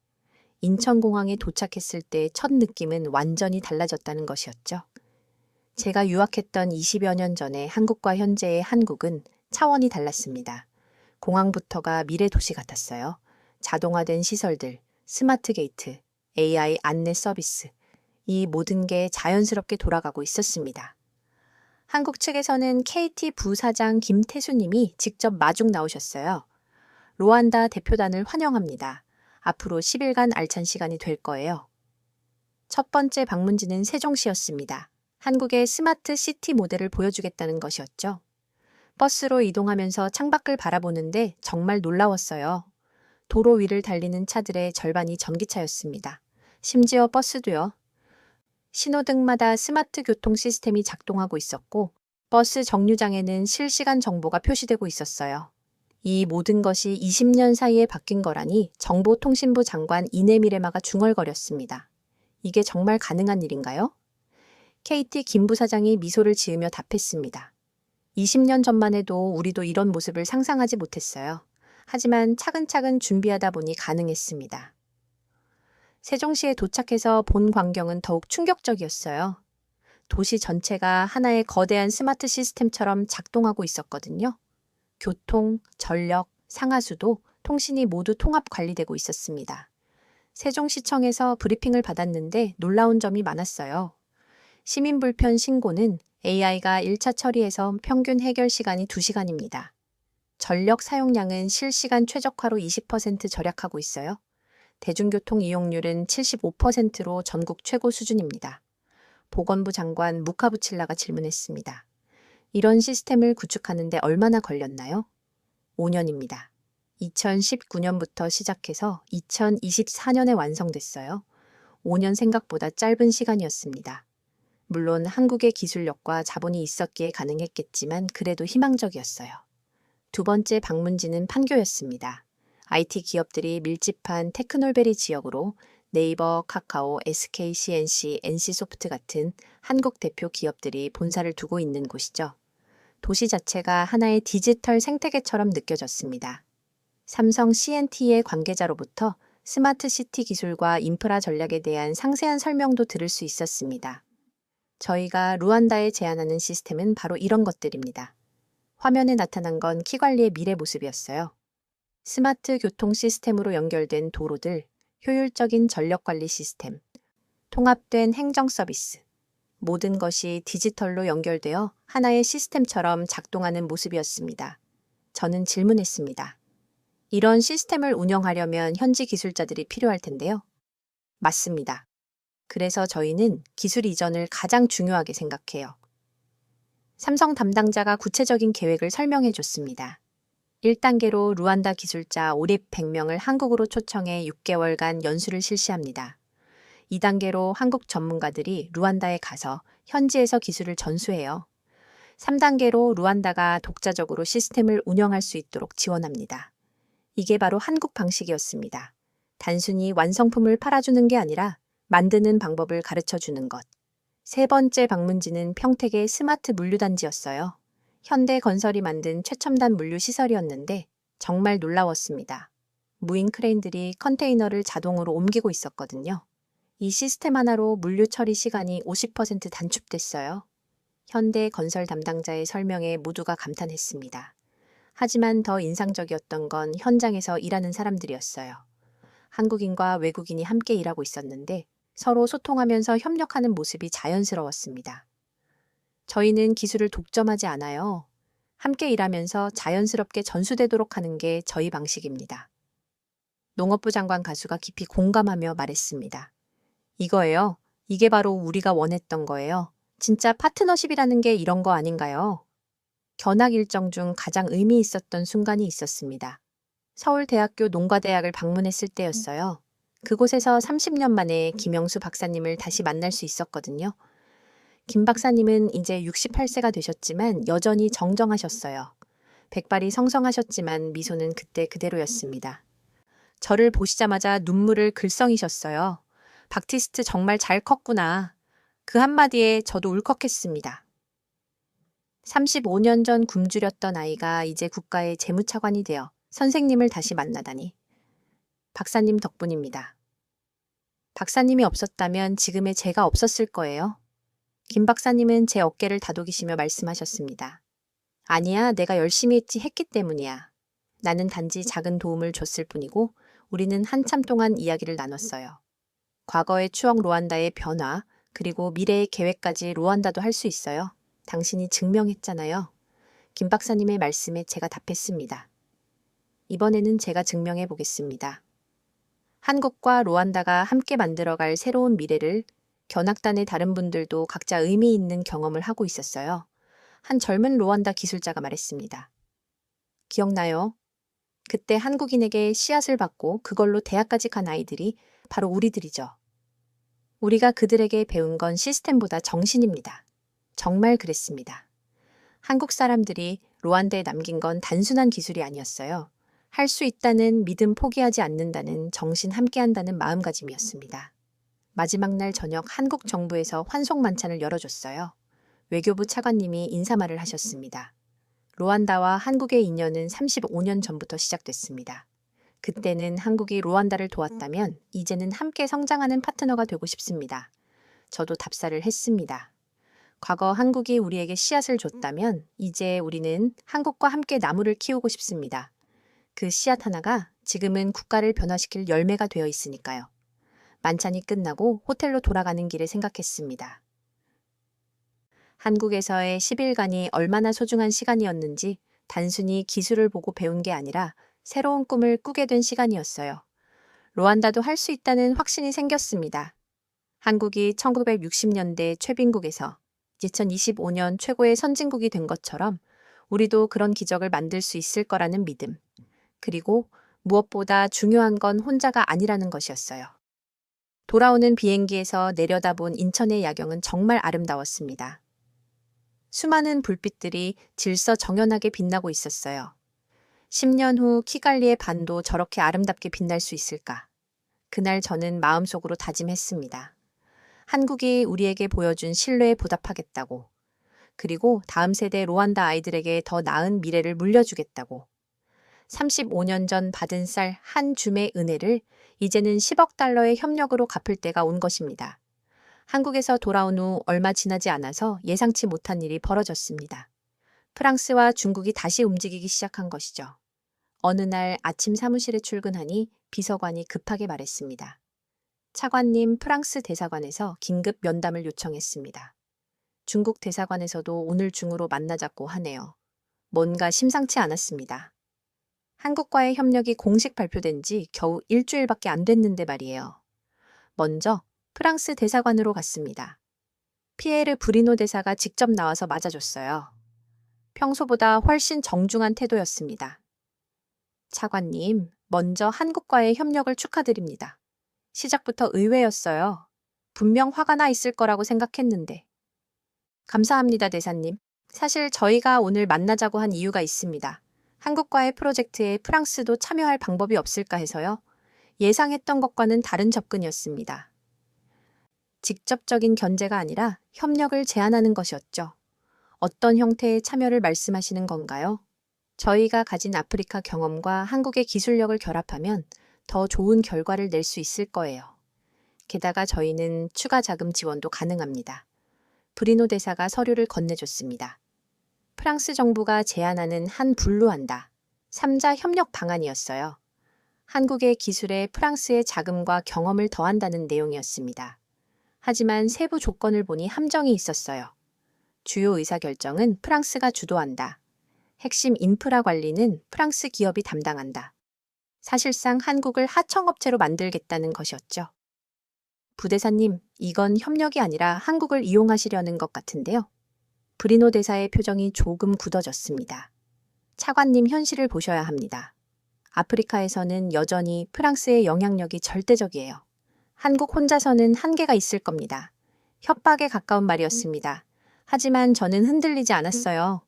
인천공항에 도착했을 때 첫 느낌은 완전히 달라졌다는 것이었죠. 제가 유학했던 20여 년 전에 한국과 현재의 한국은 차원이 달랐습니다. 공항부터가 미래 도시 같았어요. 자동화된 시설들, 스마트 게이트, AI 안내 서비스, 이 모든 게 자연스럽게 돌아가고 있었습니다. 한국 측에서는 KT 부사장 김태수님이 직접 마중 나오셨어요. 루안다 대표단을 환영합니다. 앞으로 10일간 알찬 시간이 될 거예요. 첫 번째 방문지는 세종시였습니다. 한국의 스마트 시티 모델을 보여주겠다는 것이었죠. 버스로 이동하면서 창밖을 바라보는데 정말 놀라웠어요. 도로 위를 달리는 차들의 절반이 전기차였습니다. 심지어 버스도요. 신호등마다 스마트 교통 시스템이 작동하고 있었고 버스 정류장에는 실시간 정보가 표시되고 있었어요. 이 모든 것이 20년 사이에 바뀐 거라니 정보통신부 장관 이내미레마가 중얼거렸습니다. 이게 정말 가능한 일인가요? KT 김 부사장이 미소를 지으며 답했습니다. 20년 전만 해도 우리도 이런 모습을 상상하지 못했어요. 하지만 차근차근 준비하다 보니 가능했습니다. 세종시에 도착해서 본 광경은 더욱 충격적이었어요. 도시 전체가 하나의 거대한 스마트 시스템처럼 작동하고 있었거든요. 교통, 전력, 상하수도, 통신이 모두 통합 관리되고 있었습니다. 세종시청에서 브리핑을 받았는데 놀라운 점이 많았어요. 시민불편 신고는 AI가 1차 처리해서 평균 해결 시간이 2시간입니다. 전력 사용량은 실시간 최적화로 20% 절약하고 있어요. 대중교통 이용률은 75%로 전국 최고 수준입니다. 보건부 장관 무카부칠라가 질문했습니다. 이런 시스템을 구축하는데 얼마나 걸렸나요? 5년입니다. 2019년부터 시작해서 2024년에 완성됐어요. 5년 생각보다 짧은 시간이었습니다. 물론 한국의 기술력과 자본이 있었기에 가능했겠지만 그래도 희망적이었어요. 두 번째 방문지는 판교였습니다. IT 기업들이 밀집한 테크놀베리 지역으로 네이버, 카카오, SK CNC, NC소프트 같은 한국 대표 기업들이 본사를 두고 있는 곳이죠. 도시 자체가 하나의 디지털 생태계처럼 느껴졌습니다. 삼성 CNT의 관계자로부터 스마트 시티 기술과 인프라 전략에 대한 상세한 설명도 들을 수 있었습니다. 저희가 루안다에 제안하는 시스템은 바로 이런 것들입니다. 화면에 나타난 건 키 관리의 미래 모습이었어요. 스마트 교통 시스템으로 연결된 도로들, 효율적인 전력 관리 시스템, 통합된 행정 서비스, 모든 것이 디지털로 연결되어 하나의 시스템처럼 작동하는 모습이었습니다. 저는 질문했습니다. 이런 시스템을 운영하려면 현지 기술자들이 필요할 텐데요. 맞습니다. 그래서 저희는 기술 이전을 가장 중요하게 생각해요. 삼성 담당자가 구체적인 계획을 설명해 줬습니다. 1단계로 루안다 기술자 500명을 한국으로 초청해 6개월간 연수를 실시합니다. 2단계로 한국 전문가들이 루안다에 가서 현지에서 기술을 전수해요. 3단계로 루안다가 독자적으로 시스템을 운영할 수 있도록 지원합니다. 이게 바로 한국 방식이었습니다. 단순히 완성품을 팔아주는 게 아니라 만드는 방법을 가르쳐주는 것. 세 번째 방문지는 평택의 스마트 물류단지였어요. 현대건설이 만든 최첨단 물류시설이었는데 정말 놀라웠습니다. 무인 크레인들이 컨테이너를 자동으로 옮기고 있었거든요. 이 시스템 하나로 물류 처리 시간이 50% 단축됐어요. 현대건설 담당자의 설명에 모두가 감탄했습니다. 하지만 더 인상적이었던 건 현장에서 일하는 사람들이었어요. 한국인과 외국인이 함께 일하고 있었는데 서로 소통하면서 협력하는 모습이 자연스러웠습니다. 저희는 기술을 독점하지 않아요. 함께 일하면서 자연스럽게 전수되도록 하는 게 저희 방식입니다. 농업부 장관 가수가 깊이 공감하며 말했습니다. 이거예요. 이게 바로 우리가 원했던 거예요. 진짜 파트너십이라는 게 이런 거 아닌가요? 견학 일정 중 가장 의미 있었던 순간이 있었습니다. 서울대학교 농과대학을 방문했을 때였어요. 그곳에서 30년 만에 김영수 박사님을 다시 만날 수 있었거든요. 김 박사님은 이제 68세가 되셨지만 여전히 정정하셨어요. 백발이 성성하셨지만 미소는 그때 그대로였습니다. 저를 보시자마자 눈물을 글썽이셨어요. 박티스트 정말 잘 컸구나. 그 한마디에 저도 울컥했습니다. 35년 전 굶주렸던 아이가 이제 국가의 재무차관이 되어 선생님을 다시 만나다니. 박사님 덕분입니다. 박사님이 없었다면 지금의 제가 없었을 거예요. 김 박사님은 제 어깨를 다독이시며 말씀하셨습니다. 아니야, 내가 열심히 했기 때문이야. 나는 단지 작은 도움을 줬을 뿐이고 우리는 한참 동안 이야기를 나눴어요. 과거의 추억 루안다의 변화, 그리고 미래의 계획까지 루안다도 할 수 있어요. 당신이 증명했잖아요. 김 박사님의 말씀에 제가 답했습니다. 이번에는 제가 증명해 보겠습니다. 한국과 루안다가 함께 만들어갈 새로운 미래를 견학단의 다른 분들도 각자 의미 있는 경험을 하고 있었어요. 한 젊은 루안다 기술자가 말했습니다. 기억나요? 그때 한국인에게 씨앗을 받고 그걸로 대학까지 간 아이들이 바로 우리들이죠. 우리가 그들에게 배운 건 시스템보다 정신입니다. 정말 그랬습니다. 한국 사람들이 루안다에 남긴 건 단순한 기술이 아니었어요. 할 수 있다는 믿음 포기하지 않는다는 정신 함께한다는 마음가짐이었습니다. 마지막 날 저녁 한국 정부에서 환송 만찬을 열어줬어요. 외교부 차관님이 인사말을 하셨습니다. 루안다와 한국의 인연은 35년 전부터 시작됐습니다. 그때는 한국이 루안다를 도왔다면 이제는 함께 성장하는 파트너가 되고 싶습니다. 저도 답사를 했습니다. 과거 한국이 우리에게 씨앗을 줬다면 이제 우리는 한국과 함께 나무를 키우고 싶습니다. 그 씨앗 하나가 지금은 국가를 변화시킬 열매가 되어 있으니까요. 만찬이 끝나고 호텔로 돌아가는 길에 생각했습니다. 한국에서의 10일간이 얼마나 소중한 시간이었는지 단순히 기술을 보고 배운 게 아니라 새로운 꿈을 꾸게 된 시간이었어요. 루안다도 할 수 있다는 확신이 생겼습니다. 한국이 1960년대 최빈국에서 2025년 최고의 선진국이 된 것처럼 우리도 그런 기적을 만들 수 있을 거라는 믿음. 그리고 무엇보다 중요한 건 혼자가 아니라는 것이었어요. 돌아오는 비행기에서 내려다본 인천의 야경은 정말 아름다웠습니다. 수많은 불빛들이 질서정연하게 빛나고 있었어요. 10년 후 키갈리의 반도 저렇게 아름답게 빛날 수 있을까? 그날 저는 마음속으로 다짐했습니다. 한국이 우리에게 보여준 신뢰에 보답하겠다고. 그리고 다음 세대 루안다 아이들에게 더 나은 미래를 물려주겠다고. 35년 전 받은 쌀 한 줌의 은혜를 이제는 10억 달러의 협력으로 갚을 때가 온 것입니다. 한국에서 돌아온 후 얼마 지나지 않아서 예상치 못한 일이 벌어졌습니다. 프랑스와 중국이 다시 움직이기 시작한 것이죠. 어느 날 아침 사무실에 출근하니 비서관이 급하게 말했습니다. 차관님, 프랑스 대사관에서 긴급 면담을 요청했습니다. 중국 대사관에서도 오늘 중으로 만나자고 하네요. 뭔가 심상치 않았습니다. 한국과의 협력이 공식 발표된 지 겨우 일주일밖에 안 됐는데 말이에요. 먼저 프랑스 대사관으로 갔습니다. 피에르 브리노 대사가 직접 나와서 맞아줬어요. 평소보다 훨씬 정중한 태도였습니다. 차관님, 먼저 한국과의 협력을 축하드립니다. 시작부터 의외였어요. 분명 화가 나 있을 거라고 생각했는데. 감사합니다, 대사님. 사실 저희가 오늘 만나자고 한 이유가 있습니다. 한국과의 프로젝트에 프랑스도 참여할 방법이 없을까 해서요. 예상했던 것과는 다른 접근이었습니다. 직접적인 견제가 아니라 협력을 제안하는 것이었죠. 어떤 형태의 참여를 말씀하시는 건가요? 저희가 가진 아프리카 경험과 한국의 기술력을 결합하면 더 좋은 결과를 낼 수 있을 거예요. 게다가 저희는 추가 자금 지원도 가능합니다. 브리노 대사가 서류를 건네줬습니다. 프랑스 정부가 제안하는 한 블루안다, 3자 협력 방안이었어요. 한국의 기술에 프랑스의 자금과 경험을 더한다는 내용이었습니다. 하지만 세부 조건을 보니 함정이 있었어요. 주요 의사결정은 프랑스가 주도한다. 핵심 인프라 관리는 프랑스 기업이 담당한다. 사실상 한국을 하청업체로 만들겠다는 것이었죠. 부대사님, 이건 협력이 아니라 한국을 이용하시려는 것 같은데요. 브리노 대사의 표정이 조금 굳어졌습니다. 차관님, 현실을 보셔야 합니다. 아프리카에서는 여전히 프랑스의 영향력이 절대적이에요. 한국 혼자서는 한계가 있을 겁니다. 협박에 가까운 말이었습니다. 하지만 저는 흔들리지 않았어요.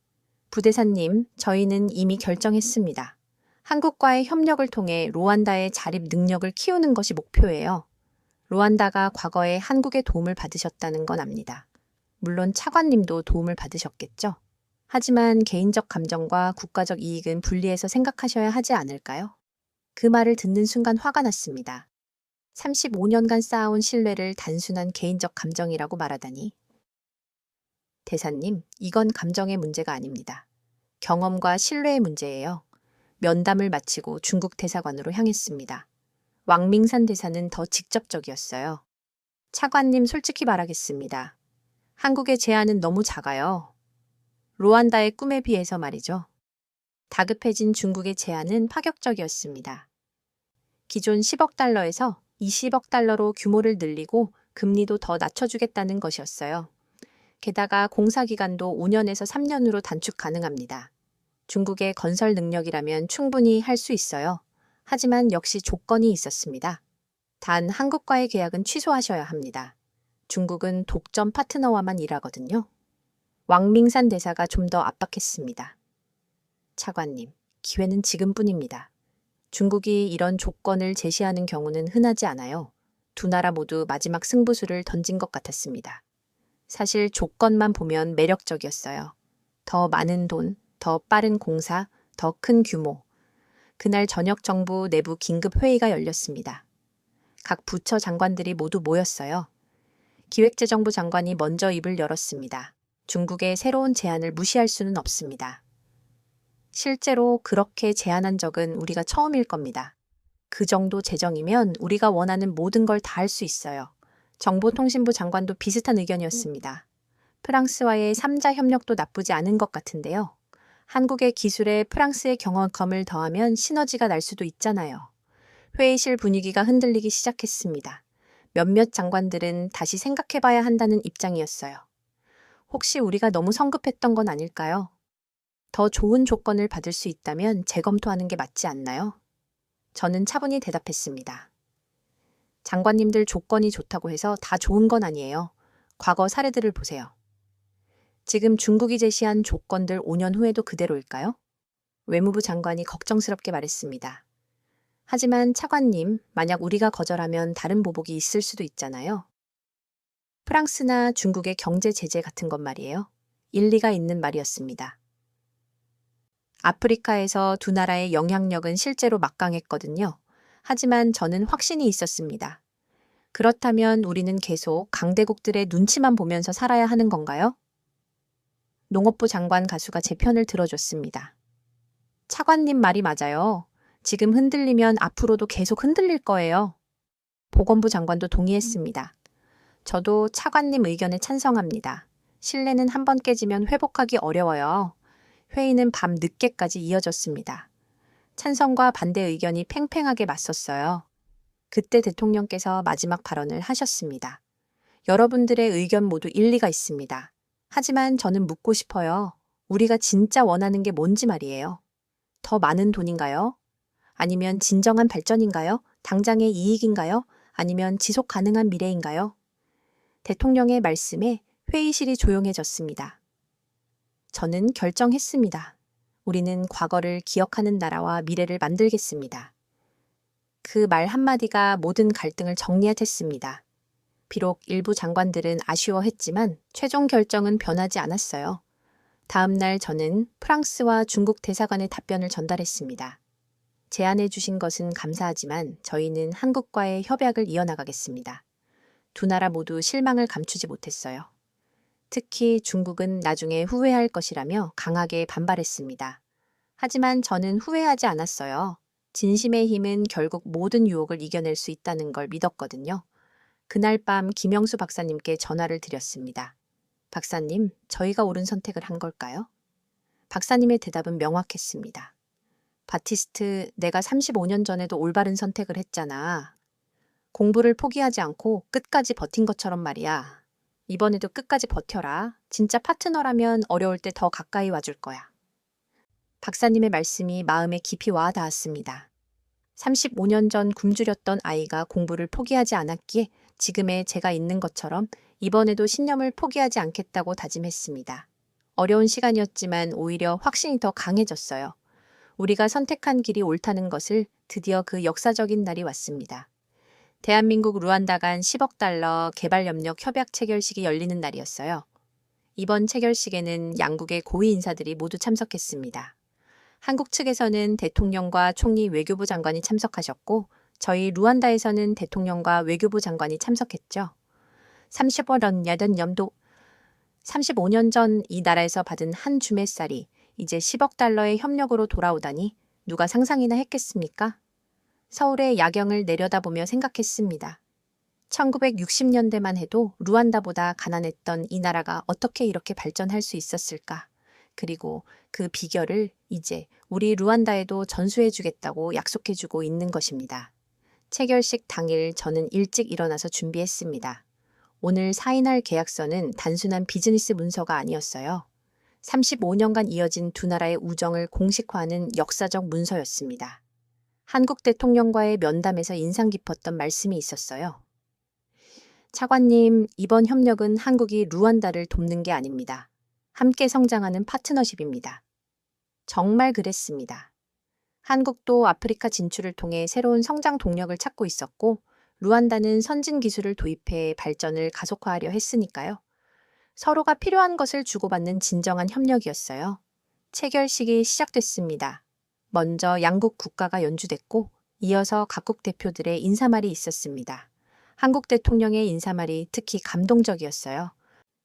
부대사님, 저희는 이미 결정했습니다. 한국과의 협력을 통해 루안다의 자립 능력을 키우는 것이 목표예요. 루안다가 과거에 한국의 도움을 받으셨다는 건 압니다. 물론 차관님도 도움을 받으셨겠죠? 하지만 개인적 감정과 국가적 이익은 분리해서 생각하셔야 하지 않을까요? 그 말을 듣는 순간 화가 났습니다. 35년간 쌓아온 신뢰를 단순한 개인적 감정이라고 말하다니. 대사님, 이건 감정의 문제가 아닙니다. 경험과 신뢰의 문제예요. 면담을 마치고 중국 대사관으로 향했습니다. 왕밍산 대사는 더 직접적이었어요. 차관님, 솔직히 말하겠습니다. 한국의 제안은 너무 작아요. 루안다의 꿈에 비해서 말이죠. 다급해진 중국의 제안은 파격적이었습니다. 기존 10억 달러에서 20억 달러로 규모를 늘리고 금리도 더 낮춰주겠다는 것이었어요. 게다가 공사 기간도 5년에서 3년으로 단축 가능합니다. 중국의 건설 능력이라면 충분히 할 수 있어요. 하지만 역시 조건이 있었습니다. 단 한국과의 계약은 취소하셔야 합니다. 중국은 독점 파트너와만 일하거든요. 왕밍산 대사가 좀 더 압박했습니다. 차관님, 기회는 지금뿐입니다. 중국이 이런 조건을 제시하는 경우는 흔하지 않아요. 두 나라 모두 마지막 승부수를 던진 것 같았습니다. 사실 조건만 보면 매력적이었어요. 더 많은 돈, 더 빠른 공사, 더 큰 규모. 그날 저녁 정부 내부 긴급 회의가 열렸습니다. 각 부처 장관들이 모두 모였어요. 기획재정부 장관이 먼저 입을 열었습니다. 중국의 새로운 제안을 무시할 수는 없습니다. 실제로 그렇게 제안한 적은 우리가 처음일 겁니다. 그 정도 재정이면 우리가 원하는 모든 걸 다 할 수 있어요. 정보통신부 장관도 비슷한 의견이었습니다. 프랑스와의 3자 협력도 나쁘지 않은 것 같은데요. 한국의 기술에 프랑스의 경험을 더하면 시너지가 날 수도 있잖아요. 회의실 분위기가 흔들리기 시작했습니다. 몇몇 장관들은 다시 생각해봐야 한다는 입장이었어요. 혹시 우리가 너무 성급했던 건 아닐까요? 더 좋은 조건을 받을 수 있다면 재검토하는 게 맞지 않나요? 저는 차분히 대답했습니다. 장관님들 조건이 좋다고 해서 다 좋은 건 아니에요. 과거 사례들을 보세요. 지금 중국이 제시한 조건들 5년 후에도 그대로일까요? 외무부 장관이 걱정스럽게 말했습니다. 하지만 차관님, 만약 우리가 거절하면 다른 보복이 있을 수도 있잖아요. 프랑스나 중국의 경제 제재 같은 것 말이에요. 일리가 있는 말이었습니다. 아프리카에서 두 나라의 영향력은 실제로 막강했거든요. 하지만 저는 확신이 있었습니다. 그렇다면 우리는 계속 강대국들의 눈치만 보면서 살아야 하는 건가요? 농업부 장관 가수가 제 편을 들어줬습니다. 차관님 말이 맞아요. 지금 흔들리면 앞으로도 계속 흔들릴 거예요. 보건부 장관도 동의했습니다. 저도 차관님 의견에 찬성합니다. 신뢰는 한번 깨지면 회복하기 어려워요. 회의는 밤 늦게까지 이어졌습니다. 찬성과 반대 의견이 팽팽하게 맞섰어요. 그때 대통령께서 마지막 발언을 하셨습니다. 여러분들의 의견 모두 일리가 있습니다. 하지만 저는 묻고 싶어요. 우리가 진짜 원하는 게 뭔지 말이에요. 더 많은 돈인가요? 아니면 진정한 발전인가요? 당장의 이익인가요? 아니면 지속 가능한 미래인가요? 대통령의 말씀에 회의실이 조용해졌습니다. 저는 결정했습니다. 우리는 과거를 기억하는 나라와 미래를 만들겠습니다. 그 말 한마디가 모든 갈등을 정리했습니다. 비록 일부 장관들은 아쉬워했지만 최종 결정은 변하지 않았어요. 다음 날 저는 프랑스와 중국 대사관의 답변을 전달했습니다. 제안해 주신 것은 감사하지만 저희는 한국과의 협약을 이어나가겠습니다. 두 나라 모두 실망을 감추지 못했어요. 특히 중국은 나중에 후회할 것이라며 강하게 반발했습니다. 하지만 저는 후회하지 않았어요. 진심의 힘은 결국 모든 유혹을 이겨낼 수 있다는 걸 믿었거든요. 그날 밤 김영수 박사님께 전화를 드렸습니다. 박사님, 저희가 옳은 선택을 한 걸까요? 박사님의 대답은 명확했습니다. 바티스트, 내가 35년 전에도 올바른 선택을 했잖아. 공부를 포기하지 않고 끝까지 버틴 것처럼 말이야. 이번에도 끝까지 버텨라. 진짜 파트너라면 어려울 때 더 가까이 와줄 거야. 박사님의 말씀이 마음에 깊이 와 닿았습니다. 35년 전 굶주렸던 아이가 공부를 포기하지 않았기에 지금의 제가 있는 것처럼 이번에도 신념을 포기하지 않겠다고 다짐했습니다. 어려운 시간이었지만 오히려 확신이 더 강해졌어요. 우리가 선택한 길이 옳다는 것을 드디어 그 역사적인 날이 왔습니다. 대한민국 루안다 간 10억 달러 개발협력 협약 체결식이 열리는 날이었어요. 이번 체결식에는 양국의 고위 인사들이 모두 참석했습니다. 한국 측에서는 대통령과 총리 외교부 장관이 참석하셨고 저희 루안다에서는 대통령과 외교부 장관이 참석했죠. 35년 전 이 나라에서 받은 한 줌의 쌀이 이제 10억 달러의 협력으로 돌아오다니 누가 상상이나 했겠습니까? 서울의 야경을 내려다보며 생각했습니다. 1960년대만 해도 루안다보다 가난했던 이 나라가 어떻게 이렇게 발전할 수 있었을까? 그리고 그 비결을 이제 우리 루안다에도 전수해주겠다고 약속해주고 있는 것입니다. 체결식 당일 저는 일찍 일어나서 준비했습니다. 오늘 사인할 계약서는 단순한 비즈니스 문서가 아니었어요. 35년간 이어진 두 나라의 우정을 공식화하는 역사적 문서였습니다. 한국 대통령과의 면담에서 인상 깊었던 말씀이 있었어요. 차관님, 이번 협력은 한국이 루안다를 돕는 게 아닙니다. 함께 성장하는 파트너십입니다. 정말 그랬습니다. 한국도 아프리카 진출을 통해 새로운 성장 동력을 찾고 있었고, 루안다는 선진 기술을 도입해 발전을 가속화하려 했으니까요. 서로가 필요한 것을 주고받는 진정한 협력이었어요. 체결식이 시작됐습니다. 먼저 양국 국가가 연주됐고, 이어서 각국 대표들의 인사말이 있었습니다. 한국 대통령의 인사말이 특히 감동적이었어요.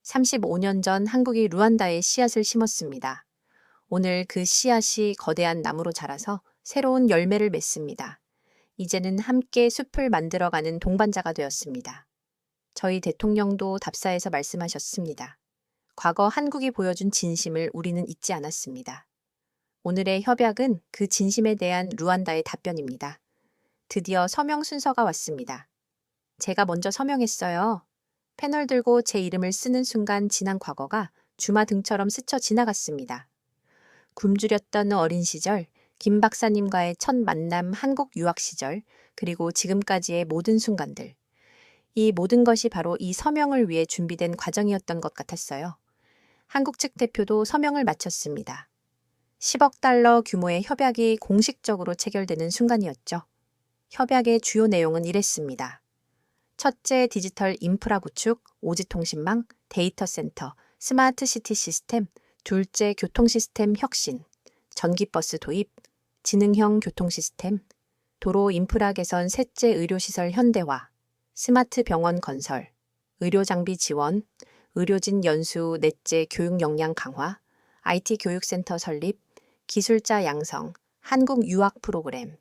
35년 전 한국이 루안다에 씨앗을 심었습니다. 오늘 그 씨앗이 거대한 나무로 자라서 새로운 열매를 맺습니다. 이제는 함께 숲을 만들어가는 동반자가 되었습니다. 저희 대통령도 답사에서 말씀하셨습니다. 과거 한국이 보여준 진심을 우리는 잊지 않았습니다. 오늘의 협약은 그 진심에 대한 루안다의 답변입니다. 드디어 서명 순서가 왔습니다. 제가 먼저 서명했어요. 패널 들고 제 이름을 쓰는 순간 지난 과거가 주마등처럼 스쳐 지나갔습니다. 굶주렸던 어린 시절, 김 박사님과의 첫 만남 한국 유학 시절, 그리고 지금까지의 모든 순간들. 이 모든 것이 바로 이 서명을 위해 준비된 과정이었던 것 같았어요. 한국 측 대표도 서명을 마쳤습니다. 10억 달러 규모의 협약이 공식적으로 체결되는 순간이었죠. 협약의 주요 내용은 이랬습니다. 첫째, 디지털 인프라 구축, 오지통신망, 데이터 센터, 스마트 시티 시스템. 둘째, 교통 시스템 혁신, 전기버스 도입, 지능형 교통 시스템, 도로 인프라 개선. 셋째, 의료시설 현대화, 스마트 병원 건설, 의료 장비 지원, 의료진 연수. 넷째, 교육 역량 강화, IT 교육센터 설립, 기술자 양성, 한국 유학 프로그램.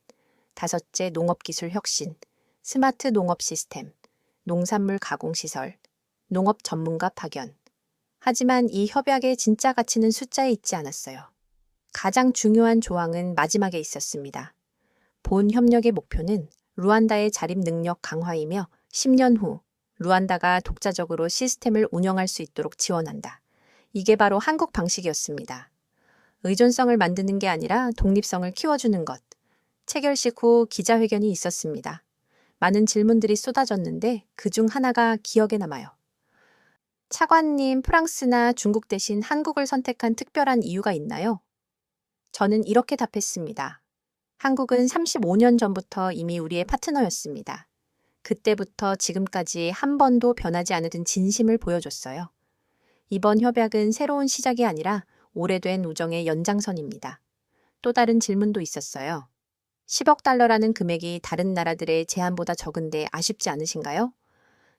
다섯째, 농업기술 혁신, 스마트 농업 시스템, 농산물 가공시설, 농업 전문가 파견. 하지만 이 협약의 진짜 가치는 숫자에 있지 않았어요. 가장 중요한 조항은 마지막에 있었습니다. 본 협력의 목표는 루안다의 자립 능력 강화이며 10년 후 루안다가 독자적으로 시스템을 운영할 수 있도록 지원한다. 이게 바로 한국 방식이었습니다. 의존성을 만드는 게 아니라 독립성을 키워주는 것. 체결식 후 기자회견이 있었습니다. 많은 질문들이 쏟아졌는데 그중 하나가 기억에 남아요. 차관님, 프랑스나 중국 대신 한국을 선택한 특별한 이유가 있나요? 저는 이렇게 답했습니다. 한국은 35년 전부터 이미 우리의 파트너였습니다. 그때부터 지금까지 한 번도 변하지 않은 진심을 보여줬어요. 이번 협약은 새로운 시작이 아니라 오래된 우정의 연장선입니다. 또 다른 질문도 있었어요. 10억 달러라는 금액이 다른 나라들의 제안보다 적은데 아쉽지 않으신가요?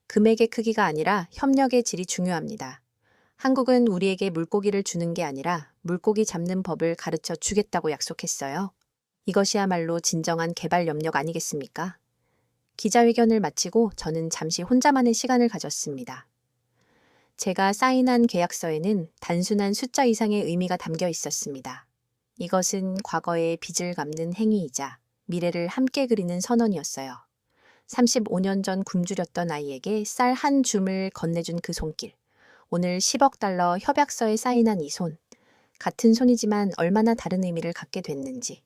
금액의 크기가 아니라 협력의 질이 중요합니다. 한국은 우리에게 물고기를 주는 게 아니라 물고기 잡는 법을 가르쳐 주겠다고 약속했어요. 이것이야말로 진정한 개발 협력 아니겠습니까? 기자회견을 마치고 저는 잠시 혼자만의 시간을 가졌습니다. 제가 사인한 계약서에는 단순한 숫자 이상의 의미가 담겨 있었습니다. 이것은 과거의 빚을 갚는 행위이자 미래를 함께 그리는 선언이었어요. 35년 전 굶주렸던 아이에게 쌀 한 줌을 건네준 그 손길. 오늘 10억 달러 협약서에 사인한 이 손. 같은 손이지만 얼마나 다른 의미를 갖게 됐는지.